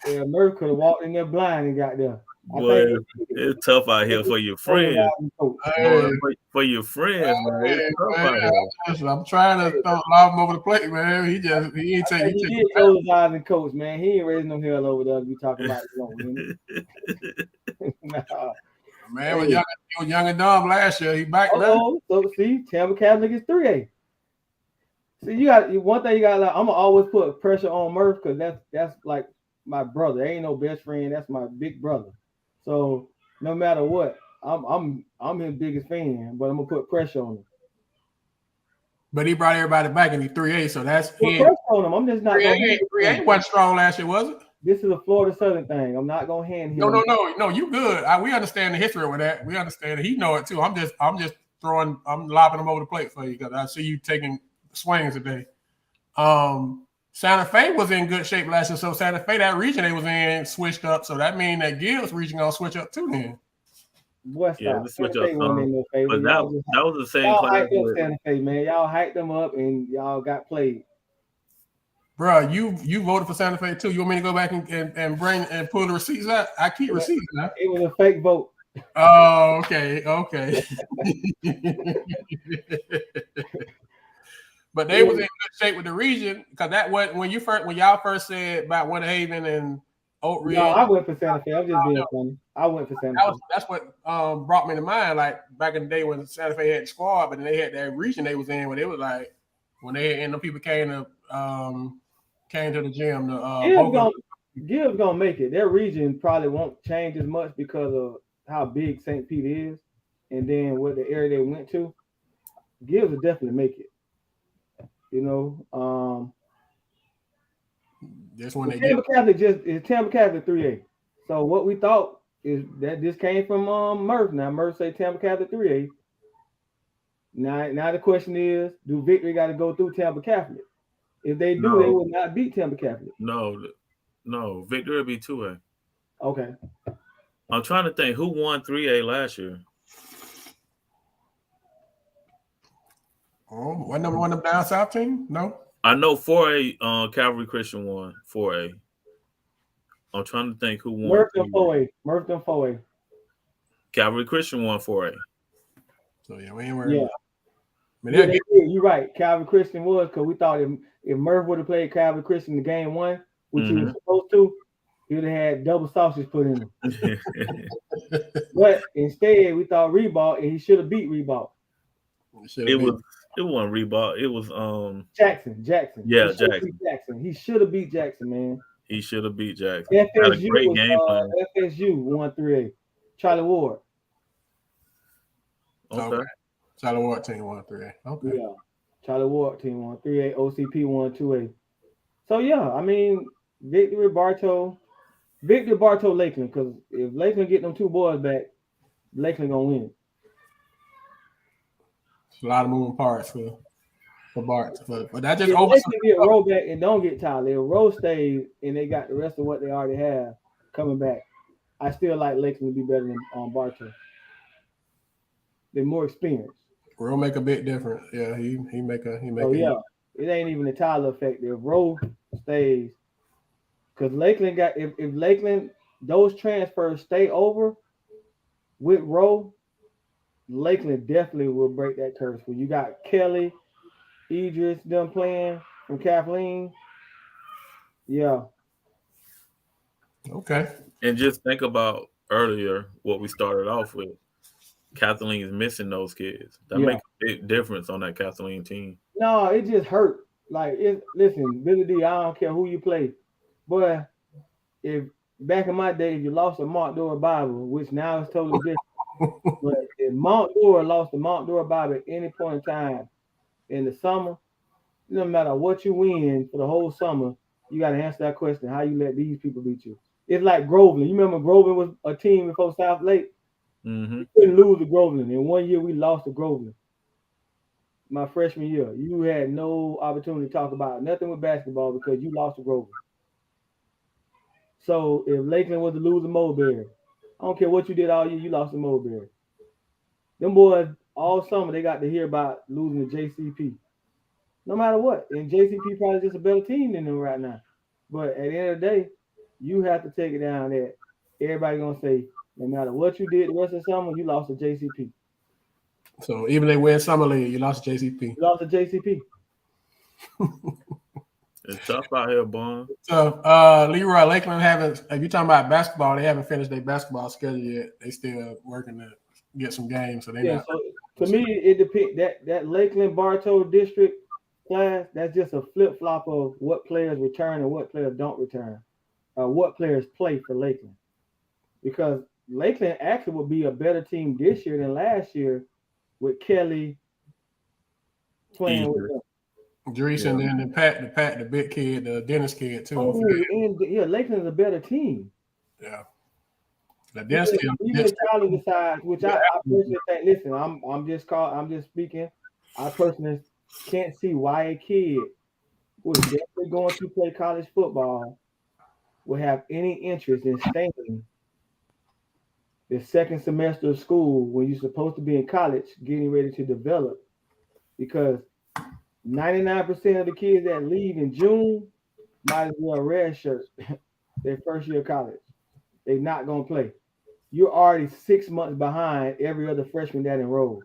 D: Yeah, Murph could have walked in there blind and got there.
B: Boy, it's tough out here for your friends. For your friends, man. It's tough out here.
A: I'm trying to lob him over the plate, man. He ain't taking.
D: He did close his eyes and coach, man. He ain't raising no hell over there to be talking about it. Nah.
A: Man, he was young and dumb last year. He back now.
D: So see, Tampa Catholic is 3A. See, you got one thing you got. Like, I'm gonna always put pressure on Murph because that's like my brother. There ain't no best friend. That's my big brother. So no matter what, I'm his biggest fan. But I'm gonna put pressure on him.
A: But he brought everybody back in the 3A, so that's
D: pressure on him. I'm just not.
A: 3A wasn't strong last year, was it?
D: This is a Florida Southern thing. I'm not gonna hand him.
A: No. You good? We understand the history with that. We understand it. He know it too. I'm just I'm lobbing him over the plate for you because I see you taking swings today. Santa Fe was in good shape last year, so Santa Fe, that region they was in, switched up. So that means that Gibbs region gonna switch up too then.
B: Yeah, switch up. But that was the same class.
D: Santa Fe, man. Y'all hyped them up and y'all got played.
A: Bro, you voted for Santa Fe too. You want me to go back and bring and pull the receipts out? I keep receipts now.
D: It was a fake vote.
A: Oh, okay. But they was in good shape with the region because that was when y'all first said about Winter Haven and Oak Ridge.
D: No, I went for Santa Fe. I'm just being funny. I went for Santa Fe.
A: That's what brought me to mind. Like back in the day when Santa Fe had the squad, but then they had that region they was in where they was like when they and the people came to the gym.
D: Gibbs gonna make it. Their region probably won't change as much because of how big St. Pete is, and then what the area they went to. Gibbs will definitely make it. You know,
A: that's when
D: Tampa Catholic 3A. So what we thought is that this came from Murph. Now Murph say Tampa Catholic 3A. Now the question is, do Victory got to go through Tampa Catholic? If they do, they will not beat Tampa Catholic.
B: No, Victory will be 2A.
D: Okay.
B: I'm trying to think who won 3A last year.
A: Oh, wasn't number one of down south team? No.
B: I know 4A. Calvary Christian won 4A. I'm trying to think who won.
D: Murph them 4A.
B: Calvary Christian won 4A.
A: So yeah, we ain't worried. mean,
D: Yeah, you're right. Calvin Christian was, because we thought if Murph would have played Calvin Christian in game 1, which he was supposed to, he would have had double sausage put in him. But instead, we thought Reebok, and he should have beat Reebok.
B: It wasn't Reebok. It was
D: Jackson.
B: Yeah,
D: Jackson. He should have beat Jackson, man.
B: He should have beat Jackson.
D: FSU
B: Had a great game plan.
D: FSU won 3A. Charlie Ward.
B: Okay.
A: Charlie Ward team won 3A. Okay.
D: Yeah. Charlie Ward team won 3A. OCP won 2A. So yeah, I mean, Victor Bartow, Lakeland, because if Lakeland get them 2 boys back, Lakeland gonna win.
A: It's a lot of moving parts for Bart. But that just
D: if
A: opens
D: Lakeland get Rowe back and don't get Tyler, if Rowe stays and they got the rest of what they already have coming back, I still like Lakeland to be better than Bartow. They're more experienced.
A: Rowe make a big difference. Yeah, he make.
D: Oh yeah, it ain't even the Tyler effect. If Rowe stays, because Lakeland got if Lakeland those transfers stay over with Rowe, Lakeland definitely will break that curse. When you got Kelly, Idris them playing from Kathleen, yeah.
A: Okay.
B: And just think about earlier what we started off with. Kathleen is missing those kids. That makes a big difference on that Kathleen team.
D: No, it just hurt. Like, listen, Billy D, I don't care who you play. But if back in my day, if you lost a Mount Dora Bible, which now is totally different. But if Mount Dora lost the Mount Dora Bible at any point in time in the summer, it doesn't matter what you win for the whole summer, you got to answer that question, how you let these people beat you. It's like Groveland. You remember Groveland was a team before South Lake?
B: Mm-hmm.
D: We couldn't lose to Groveland. In 1 year, we lost to Groveland. My freshman year, you had no opportunity to talk about nothing with basketball because you lost to Groveland. So if Lakeland was to lose to Mulberry, I don't care what you did all year, you lost to Mulberry. Them boys, all summer, they got to hear about losing to JCP. No matter what. And JCP probably just a better team than them right now. But at the end of the day, you have to take it down that everybody going to say, no matter what you did the rest of the summer, you lost to JCP.
A: So even they win summer league, you lost to JCP.
D: You lost to JCP.
B: It's tough out here, Bond.
A: So Leroy, Lakeland haven't. If you're talking about basketball, they haven't finished their basketball schedule yet. They still working to get some games. So they not.
D: So to me, it depends. That Lakeland Bartow district class, that's just a flip flop of what players return and what players don't return, what players play for Lakeland, because Lakeland actually will be a better team this year than last year with Kelly playing with them.
A: Dries and then Pat, the big kid, the Dennis kid too.
D: Oh, and Lakeland's a better team.
A: Yeah. The Dennis kid.
D: Even Charlie decides, which I personally think. Listen, I'm just speaking. I personally can't see why a kid who's definitely going to play college football would have any interest in staying the second semester of school when you're supposed to be in college getting ready to develop, because 99% of the kids that leave in June might as well red shirt their first year of college. They're not going to play. You're already 6 months behind every other freshman that enrolled.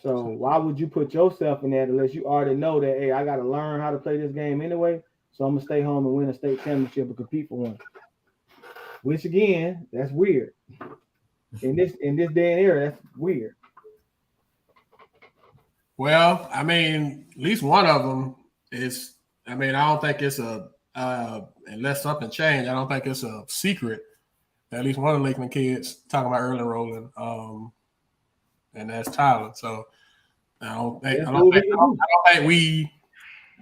D: So why would you put yourself in that unless you already know that, hey, I got to learn how to play this game anyway, so I'm going to stay home and win a state championship and compete for one. Which again, that's weird. In this day and era, that's weird.
A: Well, I mean, at least one of them is. I mean, I don't think it's unless something changed, I don't think it's a secret. At least one of the Lakeland kids talking about early enrolling, and that's Tyler. So I don't think we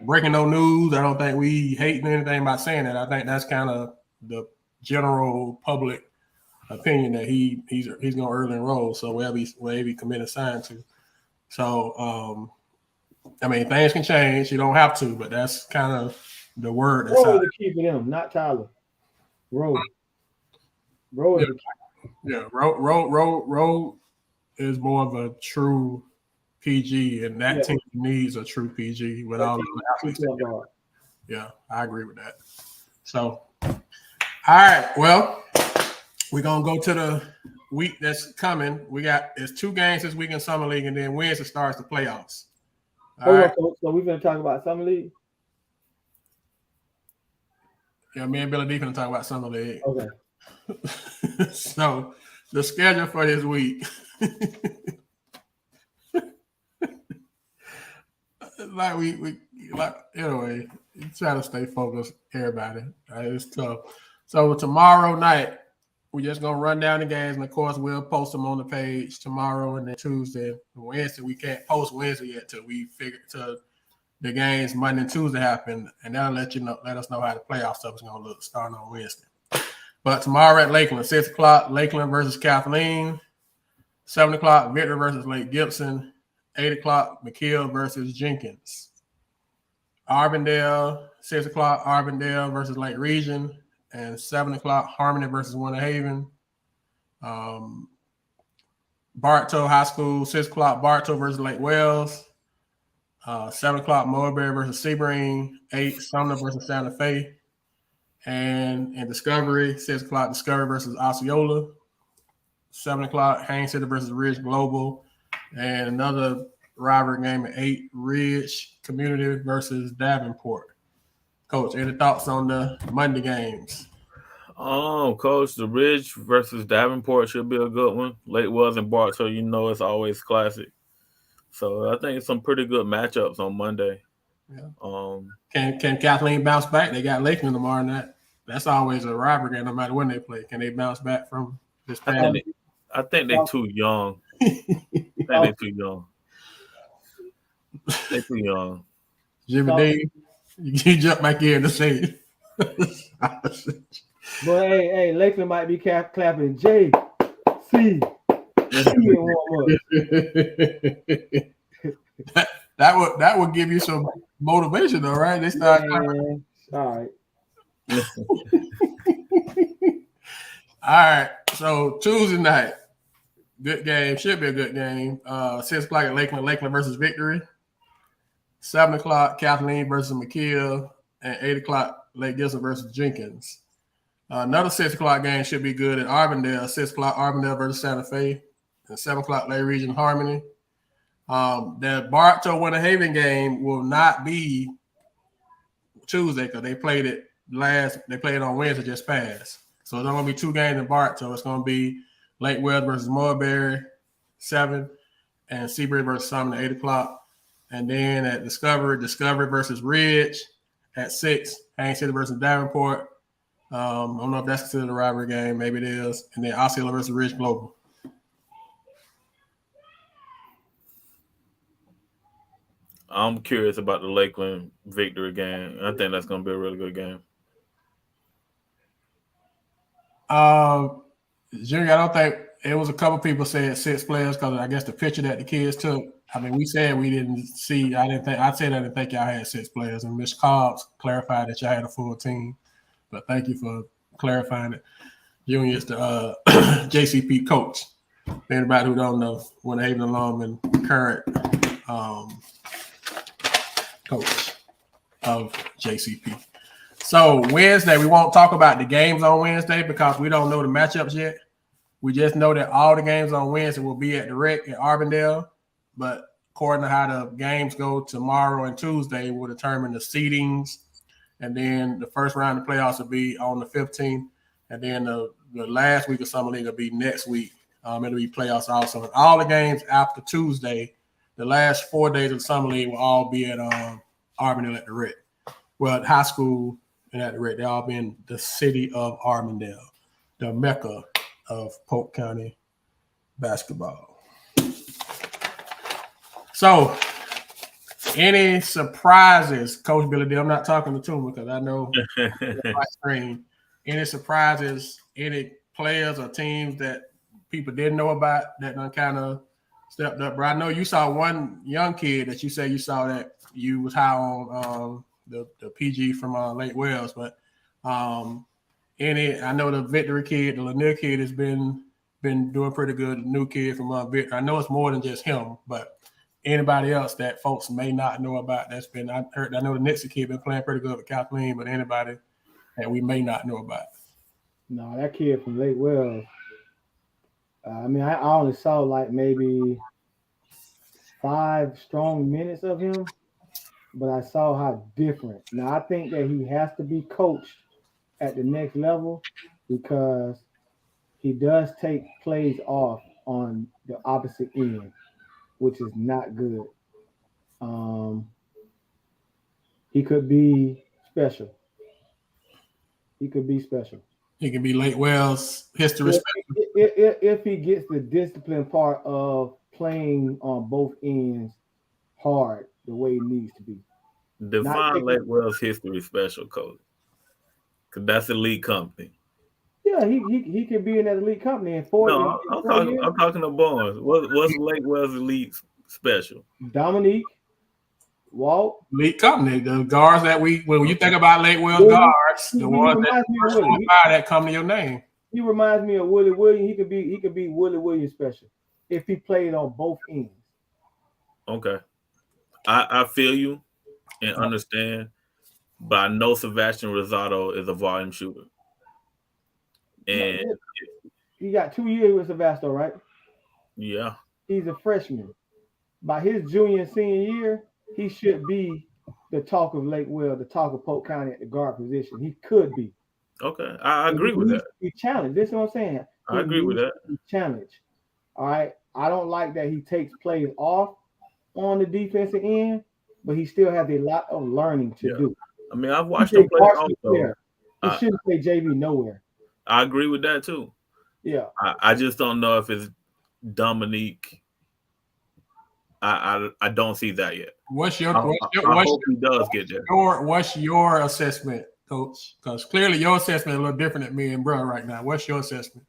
A: breaking no news. I don't think we hating anything about saying that. I think that's kind of the general public opinion that he's going to early enroll. So wherever he committed signed to. So I mean, things can change. You don't have to, but that's kind of the word. That's
D: Rowe is the key for them, not Tyler. Rowe is the key.
A: Yeah, Rowe is more of a true PG, and that team needs a true PG with all the athletes. Yeah, I agree with that. So, all right, well, We're gonna go to the week that's coming. It's 2 games this week in Summer League, and then Wednesday starts the playoffs. All right.
D: So we're gonna talk about Summer League.
A: Yeah, me and Billy D gonna talk about Summer League.
D: Okay.
A: So the schedule for this week. Anyway, you try to stay focused, everybody. It's tough. So tomorrow night, we're just gonna run down the games, and of course, we'll post them on the page tomorrow and then Tuesday and Wednesday. We can't post Wednesday yet till we figure till the games Monday and Tuesday happen, and that'll let us know how the playoff stuff is gonna look starting on Wednesday. But tomorrow at Lakeland, 6 o'clock, Lakeland versus Kathleen. 7 o'clock, Victor versus Lake Gibson. 8 o'clock, McKeel versus Jenkins. Arbandale, 6 o'clock, Arbandale versus Lake Region. And 7 o'clock, Harmony versus Winter Haven. Bartow High School, 6 o'clock, Bartow versus Lake Wells. 7 o'clock, Mulberry versus Sebring. 8, Sumner versus Santa Fe. And in Discovery, 6 o'clock, Discovery versus Osceola. 7 o'clock, Haines City versus Ridge Global. And another rivalry game at 8, Ridge Community versus Davenport. Coach, any thoughts on the Monday games?
B: Coach, the Ridge versus Davenport should be a good one. Lake Wells and Bartow, it's always classic. So I think it's some pretty good matchups on Monday.
A: Yeah. Can Kathleen bounce back? They got Lakeland tomorrow night. That's always a rivalry game, no matter when they play. Can they bounce back from this past?
B: I think they're too young. They're too young. They're too young.
A: Jimmy D, you jump back in to say it.
D: But hey, Lakeland might be clapping J C.
A: That would give you some motivation, though, right? They start.
D: All right.
A: All right. So Tuesday night, good game. Should be a good game. 6 o'clock at Lakeland versus Victory. 7 o'clock, Kathleen versus McKeel. And 8 o'clock, Lake Gibson versus Jenkins. Another 6 o'clock game should be good at Arbandale. 6 o'clock, Arbandale versus Santa Fe. And 7 o'clock, Lake Region Harmony. The Bartow Winter Haven game will not be Tuesday because they played it on Wednesday, just passed. So it's only going to be 2 games in Bartow. It's going to be Lake Wells versus Mulberry, 7, and Seabury versus Sumner, 8 o'clock. And then at Discovery versus Ridge at 6, Haines City versus Davenport. I don't know if that's considered a rivalry game. Maybe it is. And then Osceola versus Ridge Global.
B: I'm curious about the Lakeland Victory game. I think that's going to be a really good game.
A: Junior, I don't think it was a couple people said 6 players because I guess the picture that the kids took. I mean, we said we didn't see. I didn't think y'all had 6 players, and Ms. Cobbs clarified that y'all had a full team. But thank you for clarifying it. Junior is the JCP coach. For anybody who don't know, Winter Haven alum and current coach of JCP. So Wednesday, we won't talk about the games on Wednesday because we don't know the matchups yet. We just know that all the games on Wednesday will be at the Rec at Arbandale. But according to how the games go tomorrow and Tuesday, will determine the seedings. And then the first round of playoffs will be on the 15th. And then the last week of Summer League will be next week. It'll be playoffs also. And all the games after Tuesday, the last 4 days of Summer League will all be at Arbandale at the Rec. Well, at high school and at the Rec, they all be in the city of Arbandale, the mecca of Polk County basketball. So, any surprises, Coach Billy D? I'm not talking to Tuma because I know my screen. Any surprises, any players or teams that people didn't know about that done kind of stepped up? Bro, I know you saw one young kid that you said you saw that you was high on the PG from Lake Wells, but I know the Victory kid, the Lanier kid has been doing pretty good. The new kid from Victory. I know it's more than just him, but anybody else that folks may not know about I know the Nixie kid been playing pretty good with Kathleen, but anybody that we may not know about.
D: No, that kid from Lake Wells. I mean, I only saw like maybe 5 strong minutes of him, but I saw how different. Now I think that he has to be coached at the next level because he does take plays off on the opposite end, which is not good. Um, he could be special. He could be special
A: He can be Lake Wells history.
D: if he gets the discipline part of playing on both ends hard the way it needs to be.
B: Define Lake Wells history special, coach. Because that's elite company.
D: Yeah, he could be in that elite company in four.
B: No, I'm talking to Barnes. What's Lake Wells elite special?
D: Dominique, Walt,
A: elite company. The guards that when you think about Lake Wells guards, the ones that come to your name.
D: He reminds me of Willie Williams. He could be Willie Williams special if he played on both ends.
B: Okay, I feel you and understand, but I know Sebastian Rosado is a volume shooter. And
D: he got 2 years with Sebastian, right?
B: Yeah.
D: He's a freshman. By his junior and senior year, he should be the talk of Lake Wells, the talk of Polk County at the guard position. He could be.
B: Okay, I agree with that.
D: He challenged. This is what I'm saying.
B: I agree with that.
D: Challenge. All right. I don't like that he takes plays off on the defensive end, but he still has a lot of learning to do.
B: I mean, I've watched him play also.
D: He shouldn't play JV nowhere.
B: I agree with that too.
D: Yeah.
B: I just don't know if it's Dominique. I don't see that yet.
A: I
B: hope he does get there.
A: What's your assessment, Coach? Because clearly your assessment is a little different than me and bro right now. What's your assessment?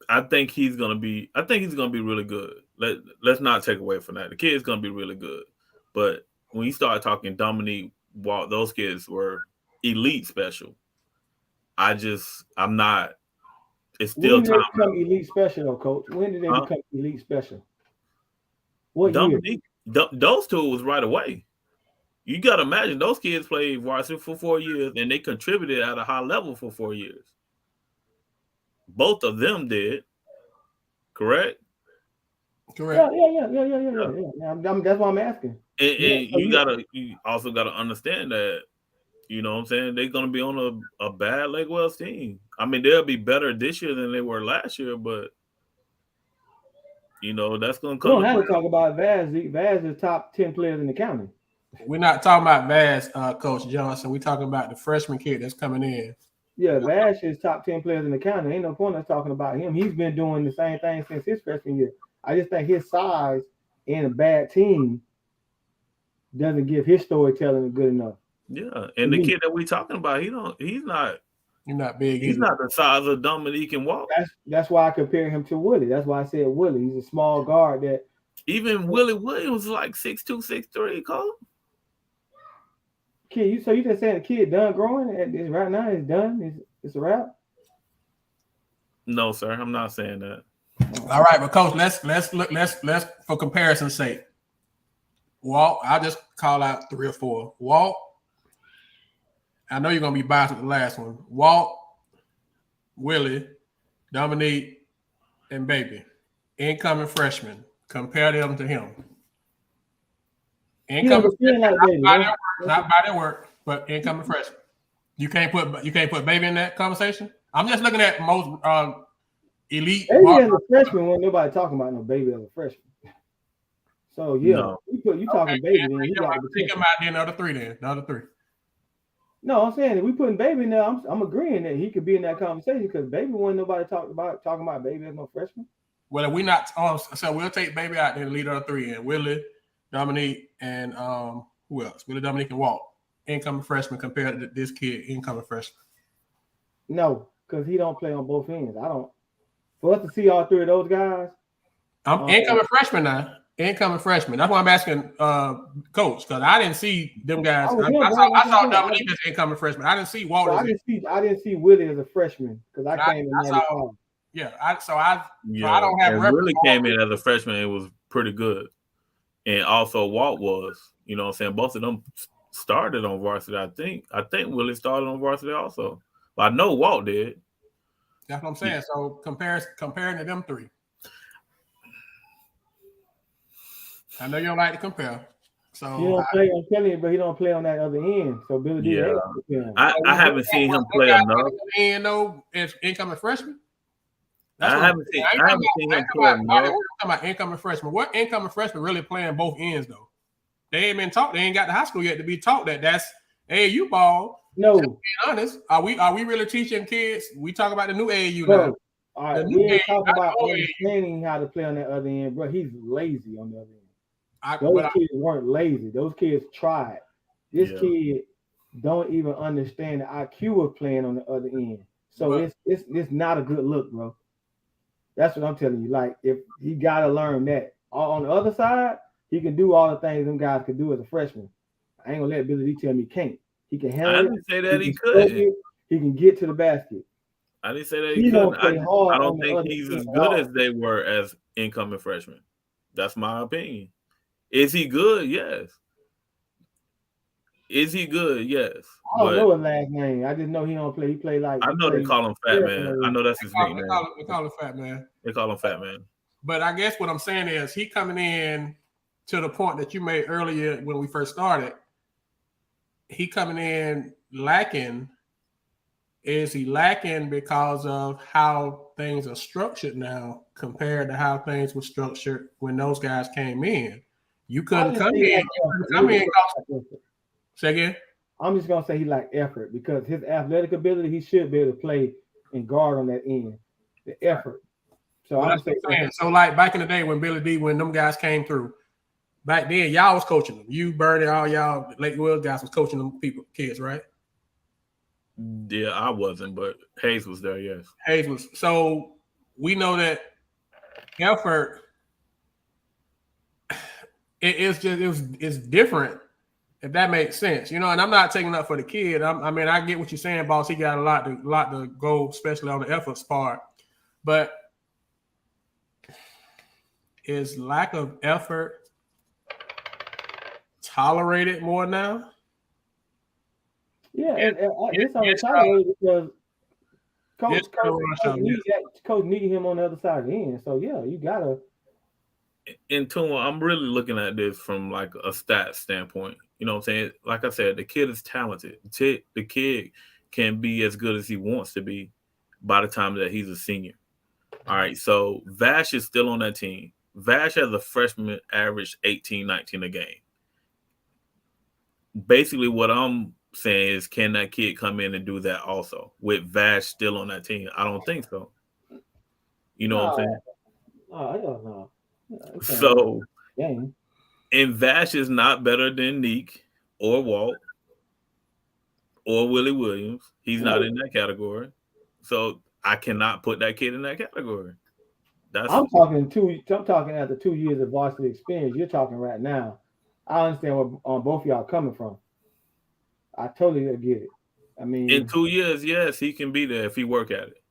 B: I think he's gonna be really good. Let's not take away from that. The kid's gonna be really good. But when you start talking Dominique, Walt, those kids were elite special. I'm not. It's still time.
D: When did they become elite special, though, Coach? When did they become elite special? What
B: Dominique, those two was right away. You got to imagine those kids played varsity for 4 years and they contributed at a high level for 4 years. Both of them did. Correct?
D: Correct. Yeah. That's why I'm asking.
B: And you also got to understand that, you know what I'm saying, they're going to be on a bad Lake Wells team. I mean, they'll be better this year than they were last year, but, you know, that's going to come.
D: We don't have to talk about Vaz. Vaz is top 10 players in the county.
A: We're not talking about Vaz, Coach Johnson. We're talking about the freshman kid that's coming in.
D: Yeah, Vaz is top 10 players in the county. Ain't no point us talking about him. He's been doing the same thing since his freshman year. I just think his size in a bad team doesn't give his storytelling good enough.
B: Yeah, and the kid that we talking about, he's not big. He's not the size of Dominique and Walt.
D: That's why I compare him to Willie. That's why I said Willie. He's a small guard that
B: even Willie Williams is like 6'2", 6'3", Cole.
D: Kid, so you just saying the kid done growing? Right now, it's done. It's a wrap.
B: No, sir, I'm not saying that.
A: All right, but Coach, let's for comparison's sake. Walt, I'll just call out 3 or 4. Walt, I know you're gonna be biased with the last one. Walt, Willie, Dominique, and Baby, incoming freshmen. Compare them to him. Incoming freshman, not by their work, but incoming freshman. You can't put Baby in that conversation. I'm just looking at most elite.
D: Baby as a freshman, when nobody talking about no Baby as a freshman. So yeah, you talking Baby, then he got to
A: think about the other 3 then. The other 3.
D: No, I'm saying if we putting Baby in there, I'm agreeing that he could be in that conversation because Baby wasn't nobody talking about Baby as no freshman.
A: Well, if we not so we'll take Baby out and lead the other 3 in. Willie, Dominique, and who else? Willie, Dominique, and Walt. Incoming freshman compared to this kid, incoming freshman.
D: No, because he don't play on both ends. I don't. For us to see all 3 of those guys,
A: I'm incoming freshman now. Incoming freshman. That's why I'm asking Coach, because I didn't see them guys. I saw Dominique as incoming freshman. I didn't see Walt.
D: I didn't see Willie as a freshman because I came in. I
B: don't have. And Willie came in as a freshman. It was pretty good, and also Walt was. You know what I'm saying? Both of them started on varsity. I think Willie started on varsity also. But I know Walt did.
A: That's what I'm saying. So comparing to them three. I know you don't like to compare. So
D: He don't play on Kelly, but he don't play on that other end. So Billy D.
B: Yeah.
D: him.
B: I haven't seen him play enough.
A: And though, as incoming freshman.
B: I haven't seen him play enough.
A: We're talking about incoming freshmen. What incoming freshmen really playing both ends though? They ain't been taught. They ain't got to high school yet to be taught that that's AAU ball.
D: No,
A: just being honest, are we really teaching kids? We talk about the new AAU
D: bro.
A: now.
D: All right, we ain't talking about understanding how to play on that other end, bro. He's lazy on the other end. Those kids weren't lazy. Those kids tried. This kid don't even understand the IQ of playing on the other end. So it's not a good look, bro. That's what I'm telling you. Like, if he got to learn that. On the other side, he can do all the things them guys could do as a freshman. I ain't gonna let Billy D tell me he can't. He can handle it.
B: I didn't say that he couldn't.
D: He can get to the basket.
B: I didn't say that he couldn't. I don't think he's as good as they were as incoming freshmen. That's my opinion. Is he good? Yes. Is he good? Yes.
D: I don't know his last name. I just know he don't play. He play like.
B: I know they call him Fat Man. I know that's his nickname.
A: They call him Fat Man.
B: They call him Fat Man.
A: But I guess what I'm saying is he coming in to the point that you made earlier when we first started. He coming in lacking. Is he lacking because of how things are structured now compared to how things were structured when those guys came in? You couldn't come in. Say again?
D: I'm just gonna say he lacked effort because his athletic ability, he should be able to play and guard on that end. The effort. So I'm saying.
A: So like back in the day when Billy D, when them guys came through, back then y'all was coaching them. You, Bernie, all y'all Lake Woods guys was coaching them kids, right?
B: Yeah, I wasn't, but Hayes was there. Yes,
A: Hayes was. So we know that effort. It's different. If that makes sense, you know, and I'm not taking up for the kid. I mean, I get what you're saying, boss. He got a lot to go, especially on the efforts part. But is lack of effort tolerated more now?
D: Yeah, it's only tolerated because coach needed him on the other side of the end. So yeah, you gotta.
B: In tune, I'm really looking at this from like a stats standpoint. You know what I'm saying? Like I said, the kid is talented. The kid can be as good as he wants to be by the time that he's a senior. All right, so Vash is still on that team. Vash as a freshman averaged 18, 19 a game. Basically, what I'm saying is, can that kid come in and do that also with Vash still on that team? I don't think so. You know what I'm saying?
D: I don't know.
B: So, and Vash is not better than Neek or Walt or Willie Williams. He's not in that category. So I cannot put that kid in that category.
D: I'm talking after 2 years of varsity experience. You're talking right now. I understand where both of y'all coming from. I totally get it. I mean,
B: in 2 years, yes, he can be there if he work at it.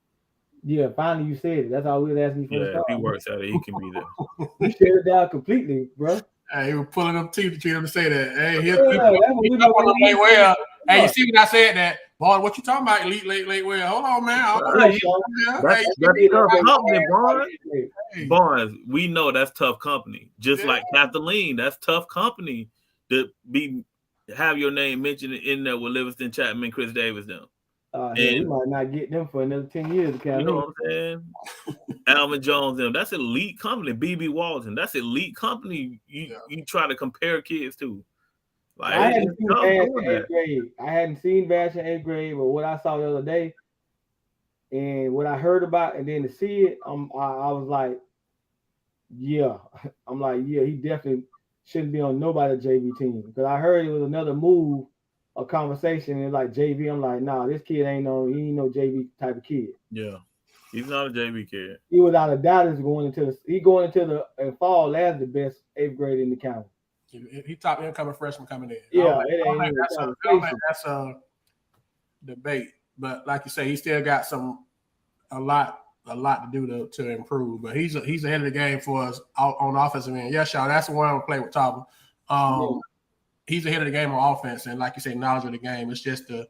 D: Yeah, finally you said it. That's all we was asking you for.
B: Yeah, if he works at it, he can be there.
D: You shut it down completely, bro.
A: Hey, he was pulling them teeth to treat him to say that. Hey, hey, you see when I said that? Boy, what you talking about? Elite, late, well. Hold on, man.
B: That's tough company, Barnes. We know that's tough company. Just like Kathleen, that's tough company to have your name mentioned in there with Livingston Chapman, Chris Davis, them.
D: We might not get them for another 10 years.
B: You know what I'm saying? Alvin Jones, them. That's elite company. BB Walton, that's elite company. You try to compare kids to. Like,
D: I hadn't seen Bash in 8th grade, but what I saw the other day and what I heard about, and then to see it, I was like, yeah. I'm like, yeah, he definitely shouldn't be on nobody's JV team. Because I heard it was another move, a conversation, and like JV, I'm like, nah, this kid ain't no JV type of kid.
B: Yeah, he's not a JV kid.
D: He without a doubt is going into the fall as the best 8th grade in the county.
A: He top incoming freshman coming in.
D: Yeah,
A: that's a debate. But like you say, he still got a lot to do to improve. But he's ahead of the game for us on the offensive end. Yes, y'all. That's the one I'm gonna play with Tauber. he's ahead of the game on offense, and like you say, knowledge of the game. It's just the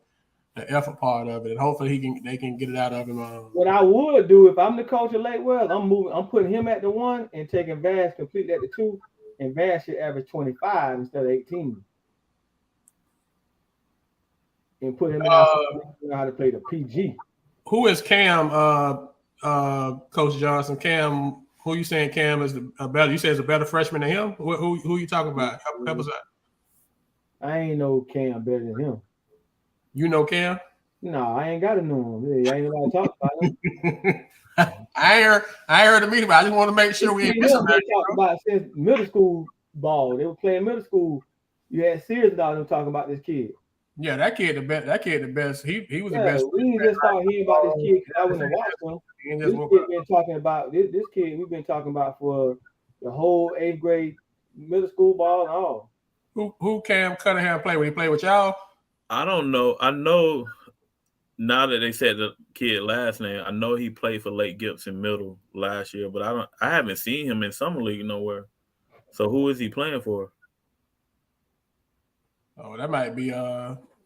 A: effort part of it, and hopefully they can get it out of him.
D: What I would do if I'm the coach of Lake Wells, I'm putting him at the 1 and taking Vash completely at the 2, and Vash should average 25 instead of 18. And put him in how to play the PG.
A: Who is Cam, Coach Johnson? Cam, who you saying Cam is a better? You say is a better freshman than him? Who you talking about? Help us out.
D: I ain't know Cam better than him.
A: You know Cam?
D: No, I ain't got to know him. I ain't about to talk about him.
A: I heard the meeting, but I just want to make sure we ain't missing that.
D: They talked about since middle school ball. They were playing middle school. You had serious about them talking about this kid.
A: Yeah, that kid the best. That kid the best. He was the best.
D: We didn't just start hearing about this kid because I wouldn't watch him. This kid been talking about this kid. We've been talking about for the whole 8th grade middle school ball and all.
A: Who Cam Cunningham play when he played with y'all?
B: I don't know. I know now that they said the kid last name, I know he played for Lake Gibson Middle last year, but I haven't seen him in summer league nowhere. So who is he playing for?
A: Oh, that might be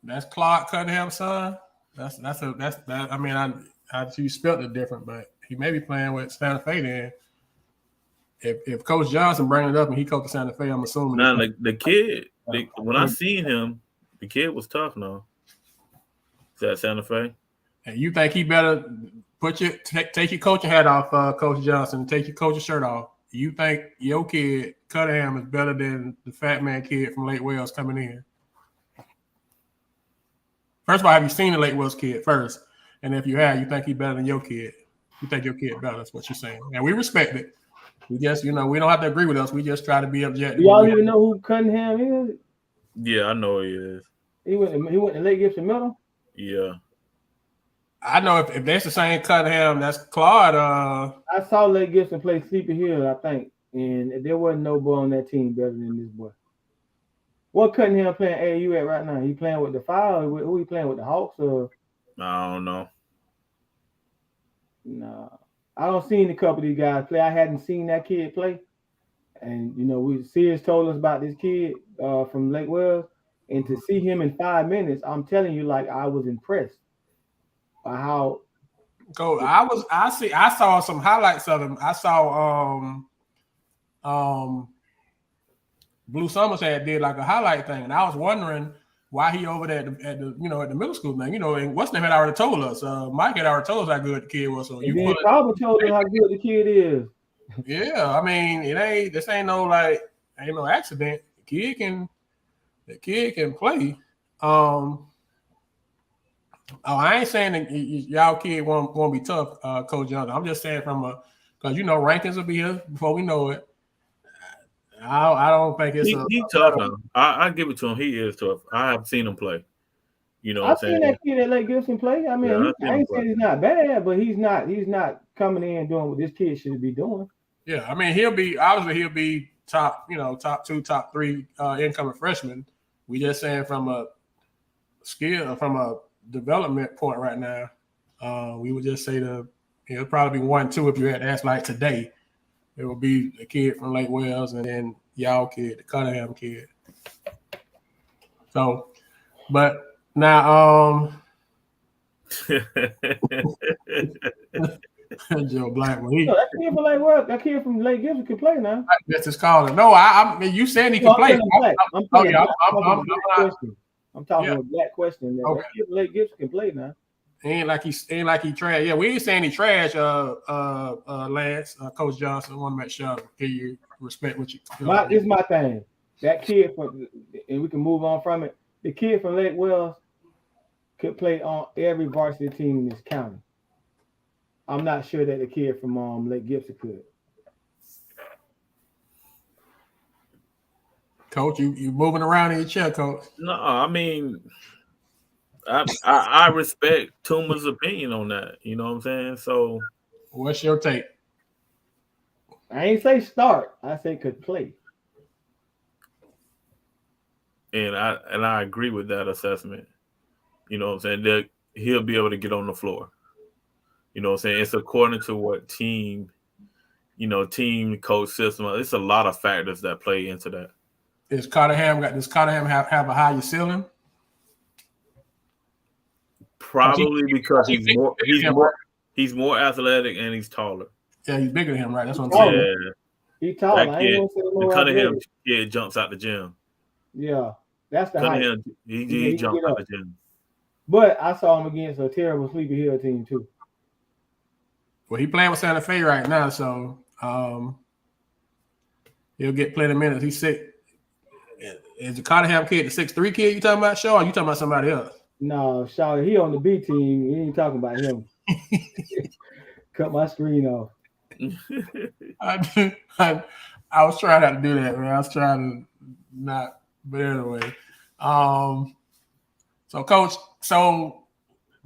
A: that's Clark Cunningham's son. That's that. I mean, I you spelled it different, but he may be playing with Santa Fe then. If Coach Johnson bringing it up and he coached Santa Fe, I'm assuming.
B: Now the kid, when I seen him, the kid was tough. Now, is that Santa Fe?
A: And you think he better take your coaching hat off, Coach Johnson, take your coaching shirt off? You think your kid Cunningham is better than the fat man kid from Lake Wells coming in? First of all, have you seen the Lake Wells kid first? And if you have, you think he's better than your kid? You think your kid better? That's what you're saying. And we respect it. We just, we don't have to agree with us. We just try to be objective.
D: Do y'all even know who Cunningham is?
B: Yeah, I know he is.
D: He went to Lake Gibson Middle?
B: Yeah.
A: I know if that's the same Cunningham, that's Claude.
D: I saw Lake Gibson play Sleepy Hill, I think, and there wasn't no boy on that team better than this boy. What Cunningham playing AAU at right now? He playing with the Fire? Who he playing with, the Hawks? Or?
B: I don't know.
D: No. I don't seen a couple of these guys play. I hadn't seen that kid play. And, Sears told us about this kid from Lake Wells. And to see him in 5 minutes, I'm telling you, I was impressed by how.
A: I saw some highlights of him. I saw Blue Summers did like a highlight thing, and I was wondering why he over there at the middle school thing. And what's name had already told us. Mike had already told us how good the kid was. So
D: you probably told him how good the kid is.
A: Yeah, I mean, this ain't no accident. The kid can play. I ain't saying that y'all kid won't be tough, Coach Johnson. I'm just saying because rankings will be here before we know it. I don't think it's
B: he's tough now. I give it to him. He is tough. I have seen him play.
D: I've seen that kid at Lake Gibson play. I mean, I ain't saying he's not bad, but he's not coming in doing what this kid should be doing.
A: Yeah, I mean, he'll be top 2, top 3 incoming freshman. We just saying from a development point right now, we would just say it'll probably be 1, 2 if you had to ask like today. It will be the kid from Lake Wells and then y'all kid, the Cunningham kid. So, but now, Joe Black,
D: that kid from Lake Wells, that kid from Lake Gibson can play now.
A: That's his calling. No, I mean, you saying he can play.
D: I'm talking a black question. That kid from Lake Gibson can play now.
A: Ain't like he trash. Yeah, we ain't saying he trash. Lance, Coach Johnson. I want to make sure I give you respect what you.
D: This is my thing. That kid and we can move on from it. The kid from Lake Wells could play on every varsity team in this county. I'm not sure that the kid from Lake Gibson could.
A: Coach, you moving around in your chair, Coach?
B: No, I mean. I respect Tuma's opinion on that. You know what I'm saying? So,
A: what's your take?
D: I ain't say start. I say could play.
B: And I agree with that assessment. You know what I'm saying? That he'll be able to get on the floor. You know what I'm saying? It's according to what team coach system. It's a lot of factors that play into that.
A: does Cottingham have a higher ceiling?
B: Probably because
A: he's
B: he's more athletic and he's taller.
A: Yeah, he's bigger than him, right? That's what I'm
D: taller.
A: saying.
B: Yeah,
D: He's taller.
B: that
D: I ain't
B: kid,
D: gonna say
B: the
D: more
B: Cunningham
D: athletic.
B: kid jumps out the gym.
D: Yeah, that's the height.
B: Cunningham, he jumps out the gym.
D: But I saw him against a terrible Sleepy Hill team too.
A: Well, he playing with Santa Fe right now, so he'll get plenty of minutes. He's sick. Is the Cottingham kid the 6'3" kid you talking about, Shaw, or you talking about somebody else?
D: No, Shaw, he on the B team. We ain't talking about him. Cut my screen off.
A: I was trying not to do that, man. I was trying to not, but anyway. So, Coach,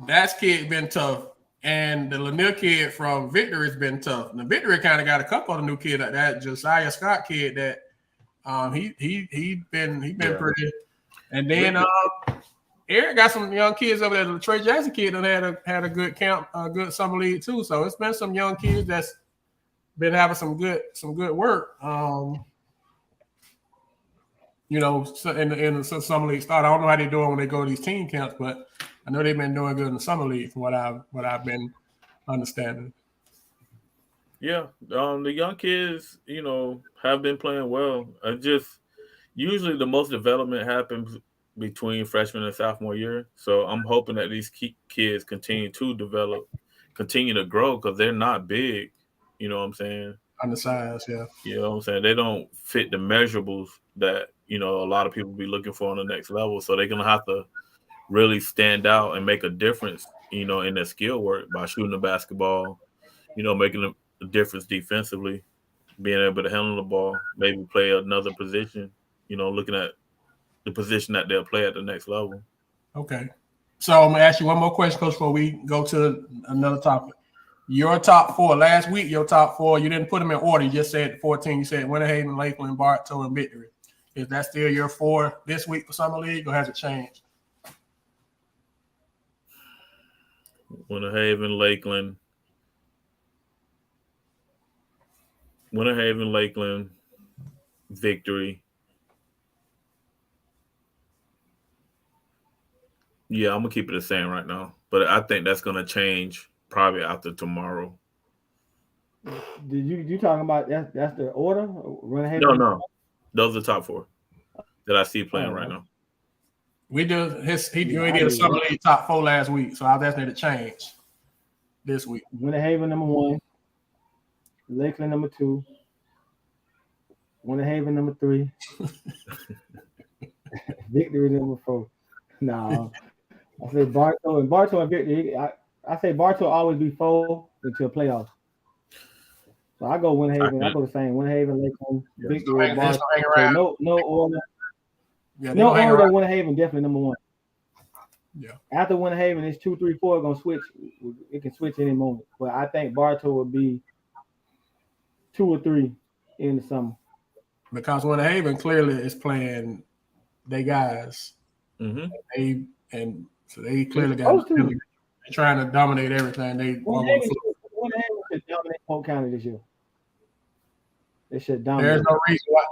A: that's kid been tough, and the Lanier kid from Victory has been tough. Now, Victory kind of got a couple of the new kids like that. Josiah Scott kid that he been pretty. And then Eric got some young kids over there. The Trey Jackson kid that had a good camp, a good summer league too. So it's been some young kids that's been having some good work. In the summer league start. I don't know how they're doing when they go to these team camps, but I know they've been doing good in the summer league from what I've been understanding.
B: Yeah, the young kids, have been playing well. Usually the most development happens between freshman and sophomore year. So I'm hoping that these kids continue to develop, continue to grow because they're not big. You know what I'm saying?
A: Undersized, yeah.
B: You know what I'm saying? They don't fit the measurables that, a lot of people be looking for on the next level. So they're going to have to really stand out and make a difference, in their skill work by shooting the basketball, making a difference defensively, being able to handle the ball, maybe play another position, looking at the position that they'll play at the next level.
A: Okay. So I'm going to ask you one more question, Coach, before we go to another topic. Your top four, last week, you didn't put them in order. You just said 14. You said Winter Haven, Lakeland, Bartow, and Victory. Is that still your four this week for Summer League, or has it changed?
B: Winter Haven, Lakeland, Victory. Yeah, I'm going to keep it the same right now. But I think that's going to change probably after tomorrow.
D: Did you talking about that's the order?
B: No. Those are the top four that I see playing right now.
A: We did a Summer League top four last week, so I was asking it to change this week.
D: Winter Haven number 1, Lakeland number 2, Winter Haven number 3, Victory number 4. No, I say Bartow and Victory. I say Bartow always be 4 until playoffs. So I go Winter Haven. I go the same. Winter Haven, Lakeland, Victory, Bartow. No order. Yeah, no order. Winter Haven definitely number 1.
A: Yeah.
D: After Winter Haven, it's 2, 3, 4 gonna switch. It can switch any moment. But I think Bartow will be 2 or 3 in the summer.
A: Because Winter Haven clearly is playing their guys.
B: Mm-hmm.
A: They clearly got. They're trying to dominate everything.
D: Winter Haven should dominate Polk County this year. They should dominate.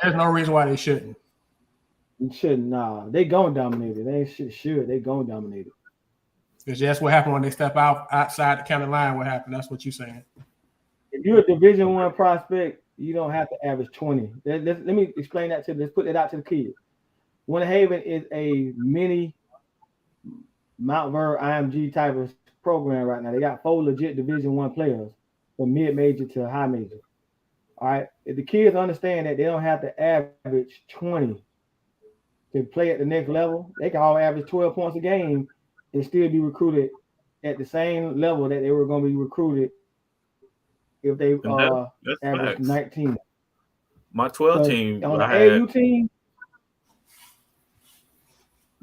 A: There's no reason why they shouldn't.
D: It shouldn't. Nah, they gonna dominate it. They should. They gonna dominate it.
A: Because that's what happened when they step outside the county line. What happened? That's what you're saying.
D: If you're a Division I prospect, you don't have to average 20. Let me explain that to. Let's put it out to the kids. Winter Haven is a mini Mount Ver IMG type of program right now. They got 4 legit Division I players from mid-major to high major. All right. If the kids understand that they don't have to average 20 to play at the next level, they can all average 12 points a game and still be recruited at the same level that they were going to be recruited if they average 19.
B: My 12 team
D: on the AU team,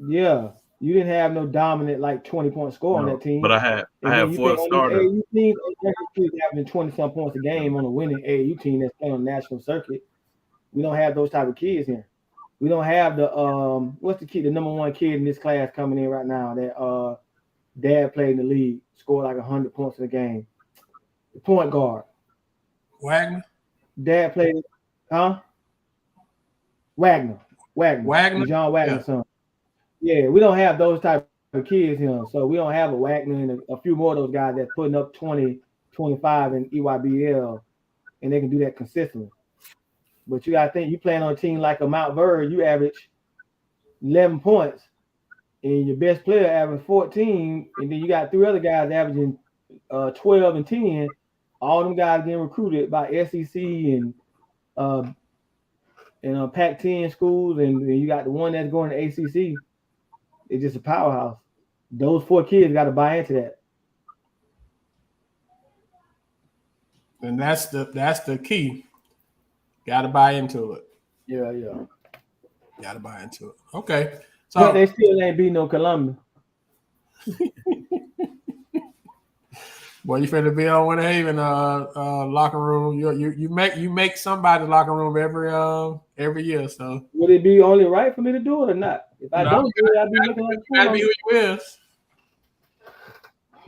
D: yeah, you didn't have no dominant 20-point score on that team.
B: But I had 4 starters.
D: AU team, having 20-some points a game on a winning AU team that's playing on the national circuit. We don't have those type of kids here. We don't have the what's the kid, the number 1 kid in this class coming in right now that dad played in the league, scored 100 points in a game. The point guard.
A: Wagner?
D: Dad played, Wagner. Wagner. John Wagner's son. Yeah, we don't have those type of kids here. So we don't have a Wagner and a few more of those guys that's putting up 20, 25 in EYBL, and they can do that consistently. But you got to think, you playing on a team like a Mount Verde, you average 11 points, and your best player averaging 14, and then you got 3 other guys averaging 12 and 10. All them guys getting recruited by SEC and Pac-10 schools, and you got the one that's going to ACC. It's just a powerhouse. Those 4 kids got to buy into that.
A: And that's the key. Got to buy into it.
D: Yeah.
A: Got to buy into it. Okay. So
D: But they still ain't beat no Columbia.
A: Boy, you finna be on Winter Haven locker room. You make somebody's locker room every year. So
D: would it be only right for me to do it or not? If I don't do it, I'll be looking like a fool.
A: Gotta be who you is.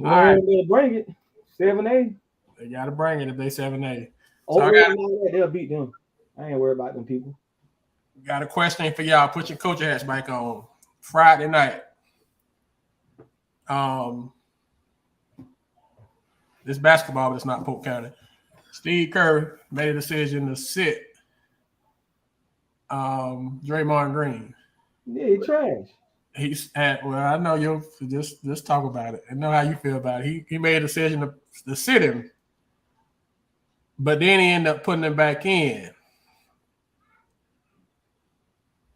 D: All right, they'll bring it. 7A.
A: They gotta bring it if they 7A.
D: They'll beat them. I ain't worried about them people.
A: Got a question for y'all. Put your coach hats back on. Friday night. This basketball, but it's not Polk County. Steve Kerr made a decision to sit Draymond Green.
D: Yeah, he trash.
A: He's at, well, I know you'll just talk about it. I know how you feel about it. He made a decision to sit him, but then he ended up putting him back in.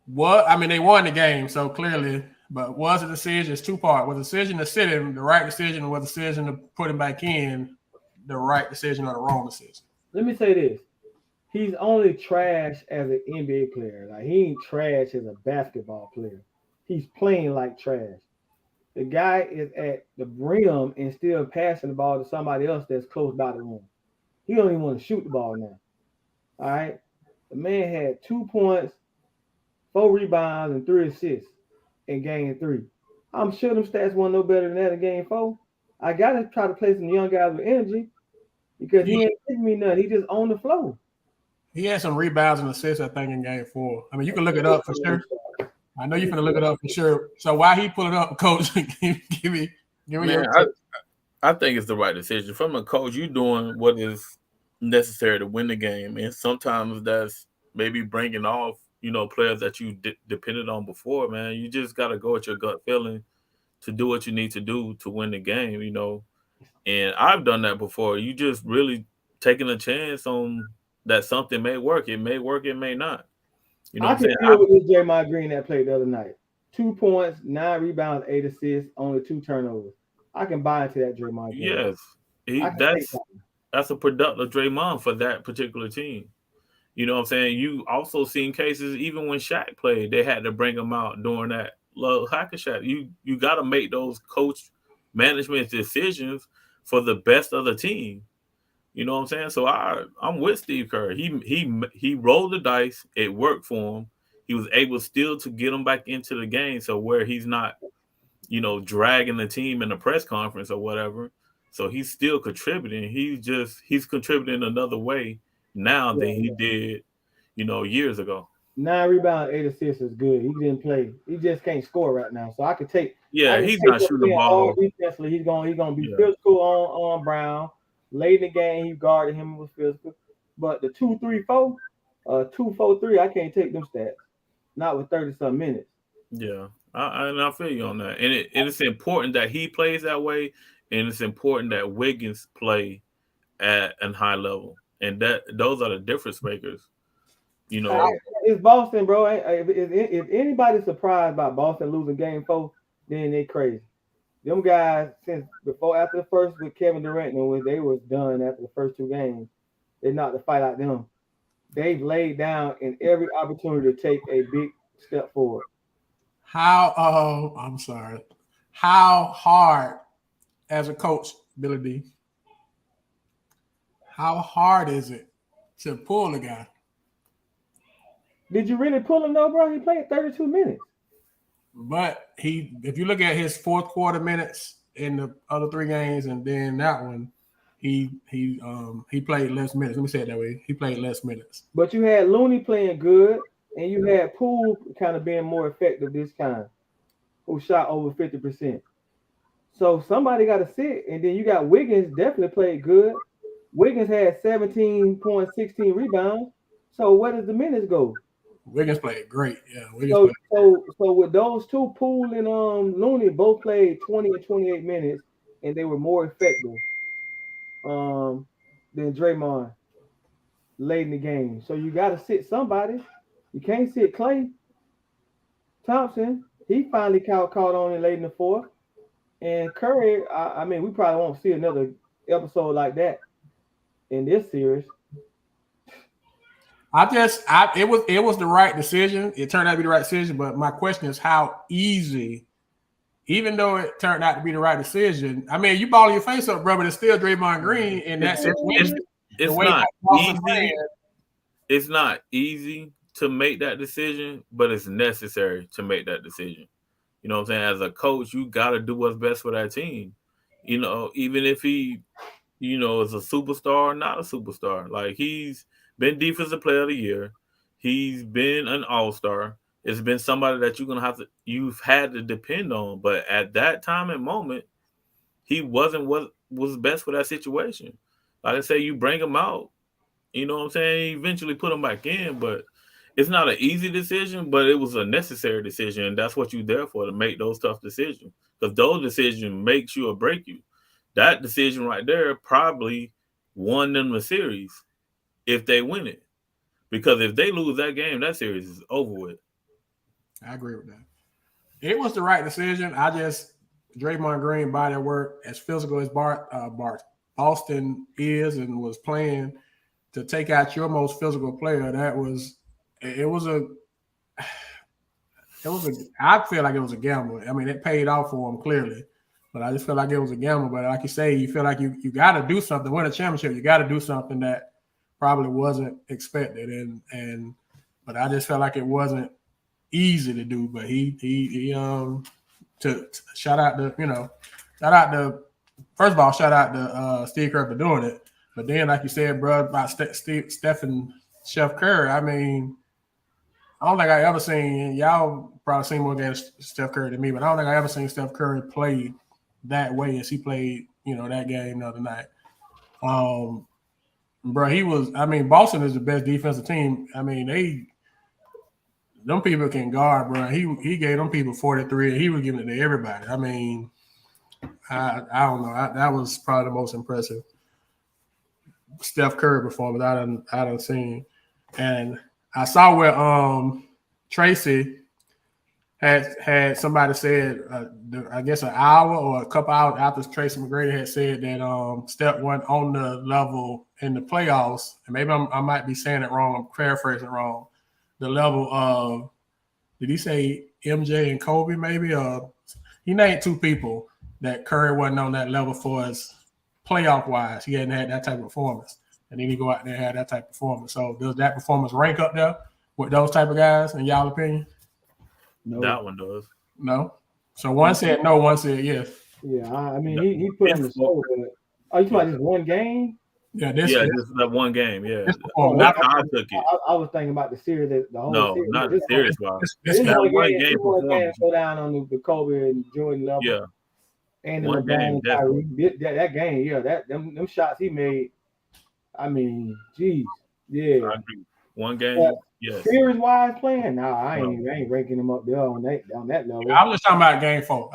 A: What? I mean, they won the game, so clearly, but was the decision, it's 2-part. Was the decision to sit him the right decision, or was the decision to put him back in the right decision or the wrong decision?
D: Let me say this. He's only trash as an NBA player. Like, he ain't trash as a basketball player. He's playing like trash. The guy is at the rim and still passing the ball to somebody else that's close by the rim. He don't even want to shoot the ball now. All right? The man had 2 points, 4 rebounds, and 3 assists in game 3. I'm sure them stats weren't no better than that in game 4. I got to try to play some young guys with energy because he ain't giving me nothing. He just on the floor.
A: He had some rebounds and assists, I think, in game 4. I mean, you can look it up for sure. I know you're going to look it up for sure. So why he pull it up, Coach? give me your
B: I think it's the right decision. From a coach, you're doing what is necessary to win the game. And sometimes that's maybe bringing off, players that you depended on before, man. You just got to go with your gut feeling to do what you need to do to win the game, And I've done that before. You just really taking a chance on that something may work. It may work, it may not.
D: I can deal with this Draymond Green that played the other night. 2 points, 9 rebounds, 8 assists, only 2 turnovers. I can buy into that Draymond Green.
B: Yes. That's a productive Draymond for that particular team. You know what I'm saying? You also seen cases even when Shaq played, they had to bring him out during that little hacker shot. You got to make those coach management decisions for the best of the team. You know what I'm saying? So I'm with Steve Kerr. He rolled the dice. It worked for him. He was able still to get him back into the game. So where he's not, dragging the team in the press conference or whatever. So he's still contributing. He's contributing another way now than he did, years ago.
D: 9 rebounds, 8 assists is good. He didn't play. He just can't score right now. So I could take.
B: Yeah, he's not shooting the ball.
D: Defensively, he's gonna be physical on Brown. Late in the game, he guarded him with physical. But the 2-3-4, 2-4-3, I can't take them stats. Not with 30-some minutes.
B: Yeah, I feel you on that. And it's important that he plays that way, and it's important that Wiggins play at a high level. And those are the difference makers.
D: It's Boston, bro. If anybody's surprised by Boston losing game 4, then they crazy. Them guys, after the first with Kevin Durant, they was done after the first 2 games. They knocked the fight out them. They've laid down in every opportunity to take a big step forward. How hard, as a coach, Billy D, how hard is it to pull the guy? Did you really pull him though, bro? He played 32 minutes. But if you look at his 4th quarter minutes in the other 3 games, and then that one, he played less minutes. Let me say it that way. He played less minutes. But you had Looney playing good. and you had Poole kind of being more effective this time, who shot over 50%. So somebody got to sit, and then you got Wiggins definitely played good. Wiggins had 17.16 rebounds. So where does the minutes go?
A: Wiggins played great. Yeah, Wiggins
D: So
A: played.
D: so with those two, Poole and Looney both played 20 and 28 minutes, and they were more effective than Draymond late in the game. So you got to sit somebody. You can't sit Klay Thompson. He finally caught on it late in the fourth. And Curry, I mean, we probably won't see another episode like that in this series.
A: It was the right decision. It turned out to be the right decision. But my question is, how easy, even though it turned out to be the right decision, I mean, you balling your face up, bro, but it's still Draymond Green in that situation.
B: It's not easy. It's not easy to make that decision, but it's necessary to make that decision. You know what I'm saying? As a coach, you got to do what's best for that team. You know, even if he, you know, is a superstar or not a superstar. Like, he's been Defensive Player of the Year. He's been an All-Star. It's been somebody that you've had to depend on. But at that time and moment, he wasn't what was best for that situation. Like I say, you bring him out. You know what I'm saying? Eventually put him back in, but it's not an easy decision, but it was a necessary decision. And that's what you're there for, to make those tough decisions. Because those decisions makes you or break you. That decision right there probably won them the series if they win it. Because if they lose that game, that series is over with.
A: I agree with that. It was the right decision. Draymond Green body of work, as physical as Boston is and was playing, to take out your most physical player, I feel like it was a gamble. I mean, it paid off for him clearly, but I just feel like it was a gamble. But like you say, you feel like you got to do something. Win a championship, you got to do something that probably wasn't expected. But I just felt like it wasn't easy to do. But shout out to Steve Kerr for doing it. But then, like you said, bro, about Stephen Chef Curry, I mean, I don't think I ever seen, y'all probably seen more games Steph Curry than me, but I don't think I ever seen Steph Curry play that way as he played, that game the other night. Bro, Boston is the best defensive team. I mean, them people can guard, bro. He gave them people 43, and he was giving it to everybody. I mean, I don't know. That was probably the most impressive Steph Curry performance I done seen. And I saw where Tracy had somebody said, I guess an hour or a couple hours after Tracy McGrady had said that Steph went on the level in the playoffs, and maybe I might be saying it wrong, I'm paraphrasing wrong, the level of, did he say MJ and Kobe maybe? He named two people that Curry wasn't on that level for us playoff-wise. He hadn't had that type of performance. And then he go out there and have that type of performance. So does that performance rank up there with those type of guys, in y'all opinion?
D: No.
B: That one does.
A: No? So one said no, one said yes.
D: Yeah, I mean, he put on the show. Are you talking about just one game?
B: Yeah, just that one game, yeah. That's
D: how I took it. I was thinking about the series, the whole series.
B: No, not the series.
D: This one game performance. Go down on the Kobe and Jordan level.
B: Yeah.
D: And the LeBron, Kyrie. That game, yeah, them shots he made, I mean, geez, yeah.
B: I agree. One game, yes.
D: Series-wise playing, I ain't ranking them up there on that level.
A: Yeah, I'm just talking about game 4.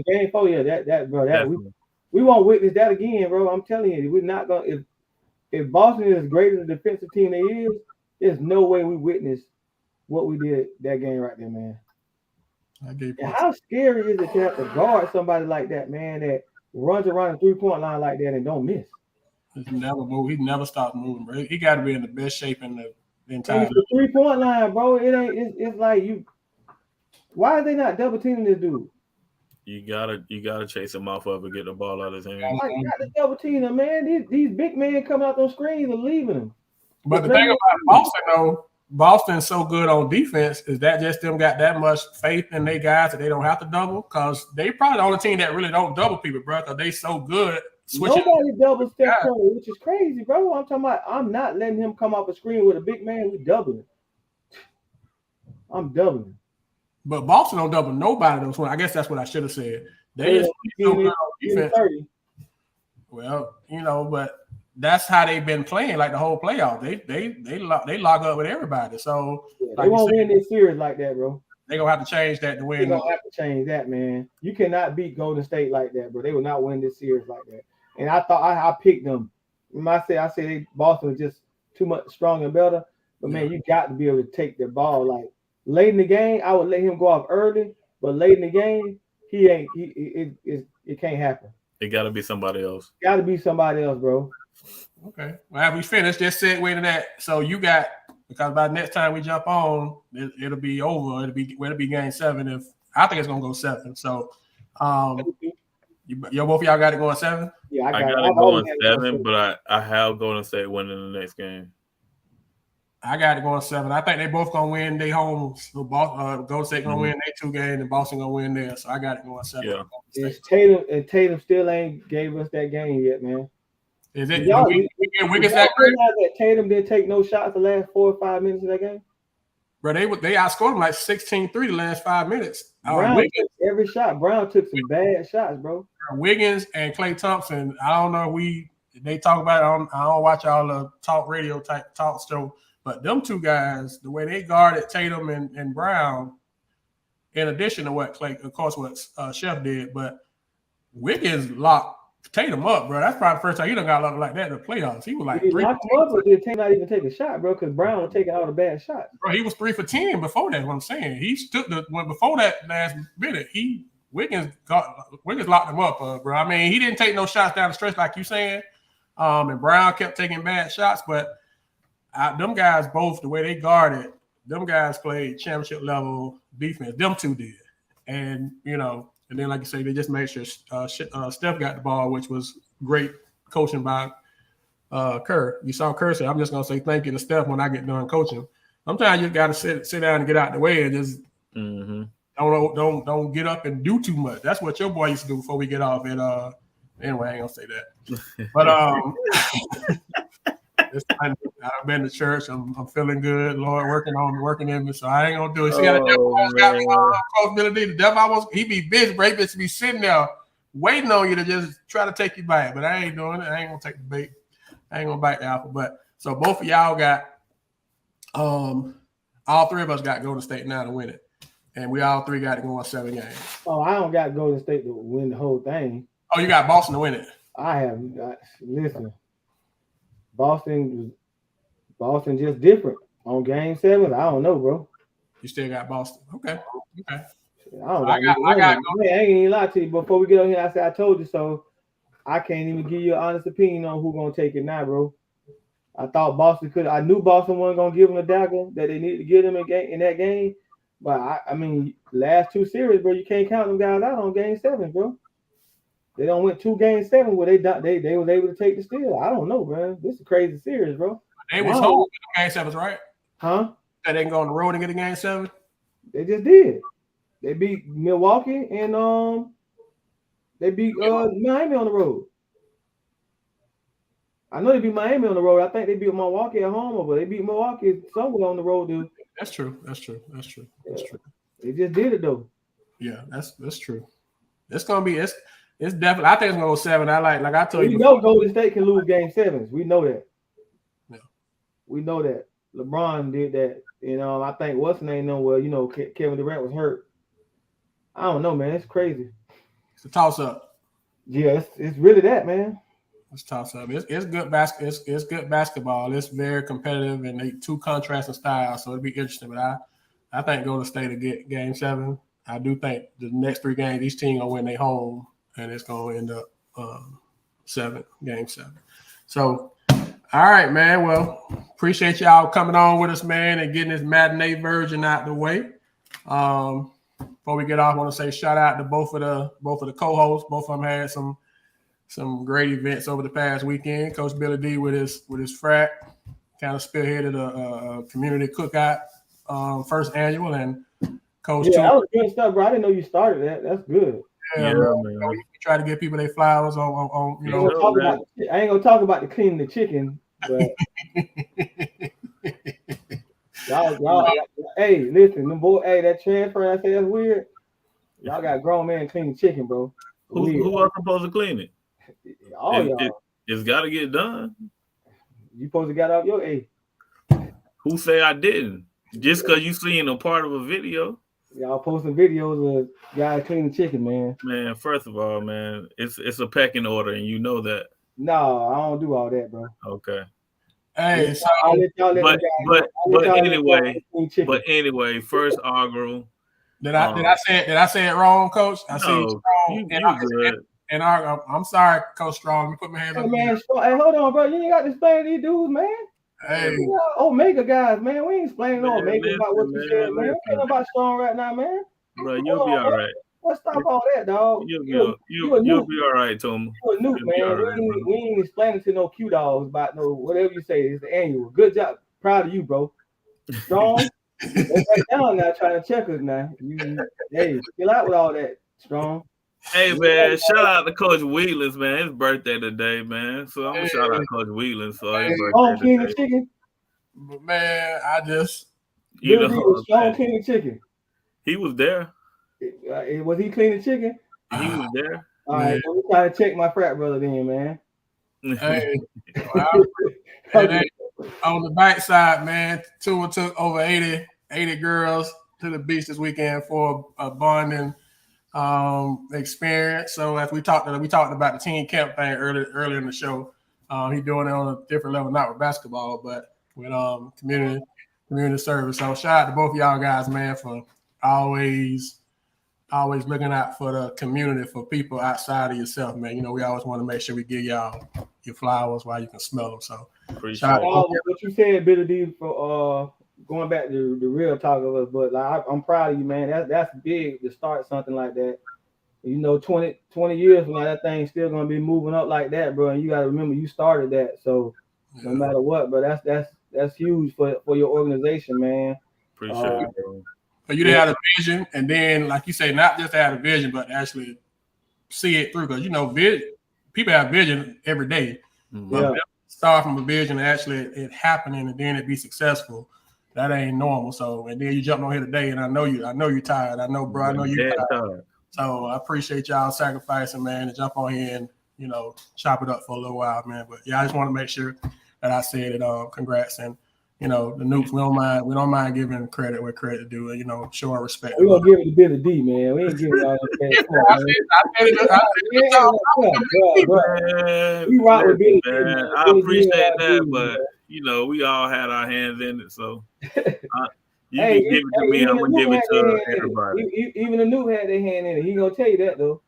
A: Game
D: 4, yeah, that bro, we won't witness that again, bro. I'm telling you, we're not gonna. If Boston is as great as a defensive team they is, there's no way we witness what we did that game right there, man. And how scary is it to have to guard somebody like that, man, that runs around the 3-point line like that and don't miss?
A: He never moved. He never stopped moving, bro. He got to be in the best shape in the entire.
D: It's the 3-point line, bro. It ain't. It's like you. Why are they not double teaming this dude?
B: You gotta chase him off of it, get the ball out of his hand.
D: Like, got to double team him, man. These big men coming out those screens and leaving him.
A: But the thing about Boston, though, Boston's so good on defense, is that just them got that much faith in their guys that they don't have to double? Because they probably the only team that really don't double people, bro, because they so good.
D: Nobody doubles Steph Curry, which is crazy, bro. I'm talking about, I'm not letting him come off a screen with a big man. We doubling. I'm doubling.
A: But Boston don't double nobody those 20. I guess that's what I should have said. They just so good on defense.
D: 30.
A: Well, but that's how they've been playing like the whole playoff. They lock up with everybody. So
D: they won't win this series like that, bro.
A: They're gonna have to change that to win.
D: They're gonna have to change that, man. You cannot beat Golden State like that, bro. They will not win this series like that. And I thought I picked them. I say Boston was just too much stronger and better. But man, you got to be able to take the ball. Like late in the game, I would let him go off early, but late in the game, it can't happen.
B: It got to be somebody else.
D: Got to be somebody else, bro.
A: Okay. Well, after we finish, just segue to that. So you got, because by the next time we jump on, it'll be over. It'll be game 7. I think it's gonna go 7. So, both of y'all got it going 7.
D: Yeah,
B: I got it going 7, but I have Golden State winning the next game.
A: I got it going 7. I think they both gonna win their homes. So Golden State gonna win their 2 games, and Boston gonna win theirs. So I got it going 7.
D: Yeah. Tatum still ain't gave us that game yet, man.
A: Is it?
D: Wiggins that great? That Tatum didn't take no shots the last 4 or 5 minutes of that game.
A: Bro, they outscored them like 16-3 the last 5 minutes.
D: Brown took every shot. Brown took some bad shots, bro.
A: Wiggins and Klay Thompson. I don't know. They talk about it. I don't watch all the talk radio type talk show, but them 2 guys, the way they guarded Tatum and Brown, in addition to what Klay, of course, what Chef did, but Wiggins locked Tatum up, bro. That's probably the first time he done got locked like that in the playoffs. He was like 3
D: locked him up, but did Tatum not even take a shot, bro? Because Brown was taking all the bad shots.
A: Bro, he was 3 for 10 before that. What I'm saying, he stood before that last minute. Wiggins locked him up, bro. I mean, he didn't take no shots down the stretch like you saying. And Brown kept taking bad shots, but them guys both, the way they guarded, them guys played championship level defense. Them 2 did, and and then like you say, they just made sure Steph got the ball, which was great coaching by Kerr. You saw Kerr say, "I'm just gonna say thank you to Steph when I get done coaching." Sometimes you got to sit down and get out the way and just don't get up and do too much. That's what your boy used to do before we get off. And anyway, I ain't gonna say that. But I've been to church. I'm feeling good. Lord working in me, so I ain't gonna do it. See how the devil got me responsibility. The devil he be busy, bro. He be sitting there waiting on you to just try to take you back. But I ain't doing it. I ain't gonna take the bait. I ain't gonna bite the apple. But so both of y'all got all 3 of us got Golden State now to win it. And we all 3 got to go on 7 games.
D: Oh, I don't got Golden State to win the whole thing.
A: Oh, you got Boston to win it.
D: I have listen. Boston just different on game 7. I don't know, bro.
A: You still got Boston. Okay.
D: I ain't even lie to you. Before we get on here, I told you so. I can't even give you an honest opinion on who's gonna take it now, bro. I thought Boston could. I knew Boston wasn't gonna give them a dagger that they needed to give them in that game. But I mean, last 2 series, bro, you can't count them guys out on game 7, bro. They don't win 2 game 7 where they was able to take the steal. I don't know, man. This is a crazy series, bro.
A: They was home game 7s, right?
D: Huh?
A: That they can go on the road and get a game 7.
D: They just did. They beat Milwaukee and they beat Miami on the road. I know they beat Miami on the road. I think they beat Milwaukee at home, but they beat Milwaukee somewhere on the road, dude.
A: That's true.
D: They just did it though.
A: Yeah, that's true. It's gonna be it's definitely. I think it's gonna go 7. I like I told you.
D: We know Golden State can lose game 7s. We know that.
A: Yeah.
D: We know that. LeBron did that. I think what's the name? Kevin Durant was hurt. I don't know, man. It's crazy.
A: It's a toss up.
D: Yeah, it's really that, man.
A: It's toss up. It's good It's good basketball. It's very competitive, and they 2 contrasting styles, so it'll be interesting. But I think Golden State will get game 7. I do think the next 3 games, each team gonna win their home, and it's gonna end up 7, game 7. So, all right, man. Well, appreciate y'all coming on with us, man, and getting this matinee version out the way. Before we get off, I want to say shout out to both of the co-hosts. Both of them had some great events over the past weekend. Coach Billy D with his frat kind of spearheaded a community cookout, first annual, and Coach.
D: Yeah, that was good stuff, bro. I didn't know you started that. That's good.
A: Yeah, man. We try to give people their flowers on
D: I ain't gonna talk about the cleaning the chicken, but Y'all, hey, listen, them boy, hey, that transfer, I said that's weird. Y'all got grown man cleaning chicken, bro.
B: Who else supposed to clean it?
D: All y'all.
B: It's got to get done.
D: You supposed to get off your A.
B: Who say I didn't? Just because you seen a part of a video.
D: Y'all posting videos of guys cleaning chicken, man.
B: Man, first of all, man, it's a pecking order, and you know that.
D: No, I don't do all that, bro.
B: Okay.
A: Hey, so
D: I'll let y'all let
B: but anyway, first Argyle.
A: did I say it wrong, Coach? I said
B: No,
A: Strong.
B: you good.
A: And I'm sorry, Coach Strong. Let me put my hands
D: Hey,
A: up.
D: man, hey, hold on, bro. You ain't got to explain to these dudes, man.
A: Hey,
D: Omega guys, man. We ain't explaining no Omega about what you said, man.
B: Listen.
D: We ain't about Strong right now, man.
B: Bro, you'll be all right.
D: Let's stop all that, dog.
B: You'll be all right, Tom.
D: You a nuke, man. We ain't explaining to no Q dogs about no whatever you say. It's the annual. Good job. Proud of you, bro. Strong. They're back down now trying to check us now. Hey, chill out with all that, Strong.
B: Hey, man, shout out to Coach Wheelan's, man. His birthday today, man. So I'm going to shout out Coach Wheelan. So his birthday today.
D: Chicken.
A: But man, I just...
D: Strong cleaning chicken.
B: He was there.
D: Was he cleaning chicken?
B: He was there.
D: All right, so we try to check my frat brother then, man.
A: Hey, on the back side, man, Tua took over 80 girls to the beach this weekend for a bonding experience. So as we talked about the team camp thing earlier in the show, he's doing it on a different level, not with basketball, but with community service. So shout out to both of y'all guys, man, for always looking out for the community, for people outside of yourself, man. You know, we always want to make sure we give y'all your flowers while you can smell them. So
B: appreciate
D: what you said, Billy D, for going back to the real talk of us, but like I'm proud of you, man. That's big to start something like that. You know, 20 years from now, that thing's still gonna be moving up like that, bro. And you gotta remember you started that. So no matter what, bro, that's huge for your organization, man.
B: Appreciate it, bro.
A: So you had a vision, and then, like you say, not just have a vision, but actually see it through. Because you know, people have vision every day.
B: Mm-hmm.
A: But start from a vision and actually it happening, and then it be successful. That ain't normal. So, and then you jump on here today, and I know you're tired. I know, bro. I know you're tired. So I appreciate y'all sacrificing, man, to jump on here and chop it up for a little while, man. But yeah, I just want to make sure that I said it. Congrats, and the Nukes, we don't mind giving credit where credit due, and showing respect.
D: We're gonna give it a bit of D, man. We ain't giving y'all that credit.
B: I appreciate that, but we all had our hands in it, so you can give it to me. I'm gonna give it to everybody.
D: Even the Nuke had their hand in it. He gonna tell you that though.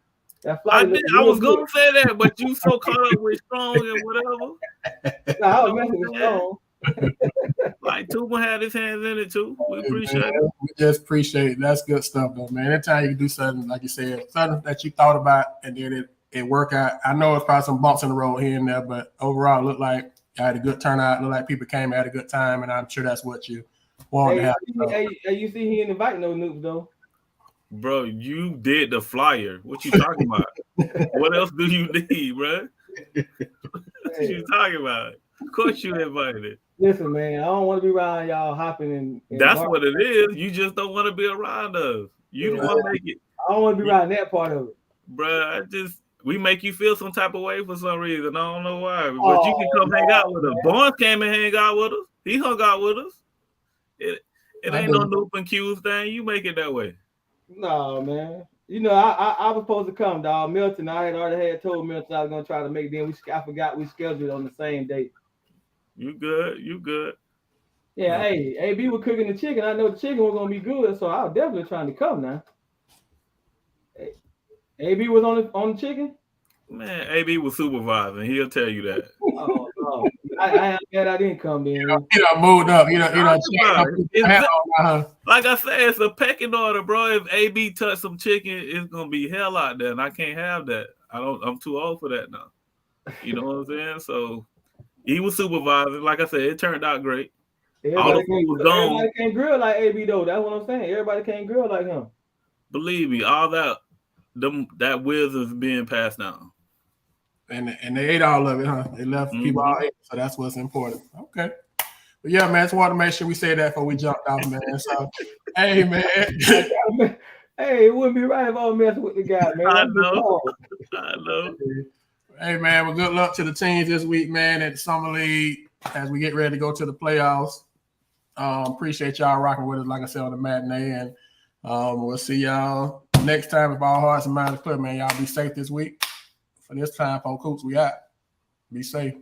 B: I was gonna say that, but you so caught up with Strong and whatever.
D: Nah, I was messing with Strong.
B: Like Tuma had his hands in it too. We appreciate it.
A: We just appreciate it. That's good stuff, though, man. Anytime you can do something, like you said, something that you thought about and then it worked out. I know it's probably some bumps in the road here and there, but overall, it looked like I had a good turnout. It looked like people came, had a good time, and I'm sure that's what you wanted to have.
D: You see, he ain't inviting no Nukes though.
B: Bro, you did the flyer. What you talking about? What else do you need, bro? What you talking about? Of course you invited.
D: Listen, man, I don't want to be around y'all hopping and
B: that's what it is. You just don't want to be around us. You don't want to make it.
D: I don't want to be around that part of it.
B: Bro, we make you feel some type of way for some reason. I don't know why. But you can come hang out with us. Barnes came and hang out with us. He hung out with us. It ain't no Loop and Q's thing. You make it that way.
D: No, man. I was supposed to come, dog. Milton, I had already told Milton I was gonna try to make them. I forgot we scheduled on the same date.
B: You good.
D: Yeah, hey, AB was cooking the chicken. I know the chicken was gonna be good, so I was definitely trying to come now. Hey, AB was on the chicken?
B: Man, AB was supervising. He'll tell you that.
D: Oh. I didn't come then.
A: Moved up.
B: Like I said, it's a pecking order, bro. If AB touch some chicken, it's gonna be hell out there, and I can't have that. I'm too old for that now. You know what I'm saying? So he was supervising. Like I said, it turned out great.
D: Everybody can't grill like AB though. That's what I'm saying. Everybody can't grill like him.
B: Believe me, all that wisdom is being passed down.
A: And they ate all of it, huh? They left people all ate, so that's what's important. Okay. But yeah, man, just wanted to make sure we said that before we jumped off, man. So, hey, man.
D: Hey, it wouldn't be right if I was messing with the guy, man.
B: I know.
A: Hey, man, well, good luck to the teams this week, man, at the Summer League as we get ready to go to the playoffs. Appreciate y'all rocking with us, like I said, on the matinee. And we'll see y'all next time if all hearts and minds are clear, man. Y'all be safe this week. For this time, Polk, we out. Be safe.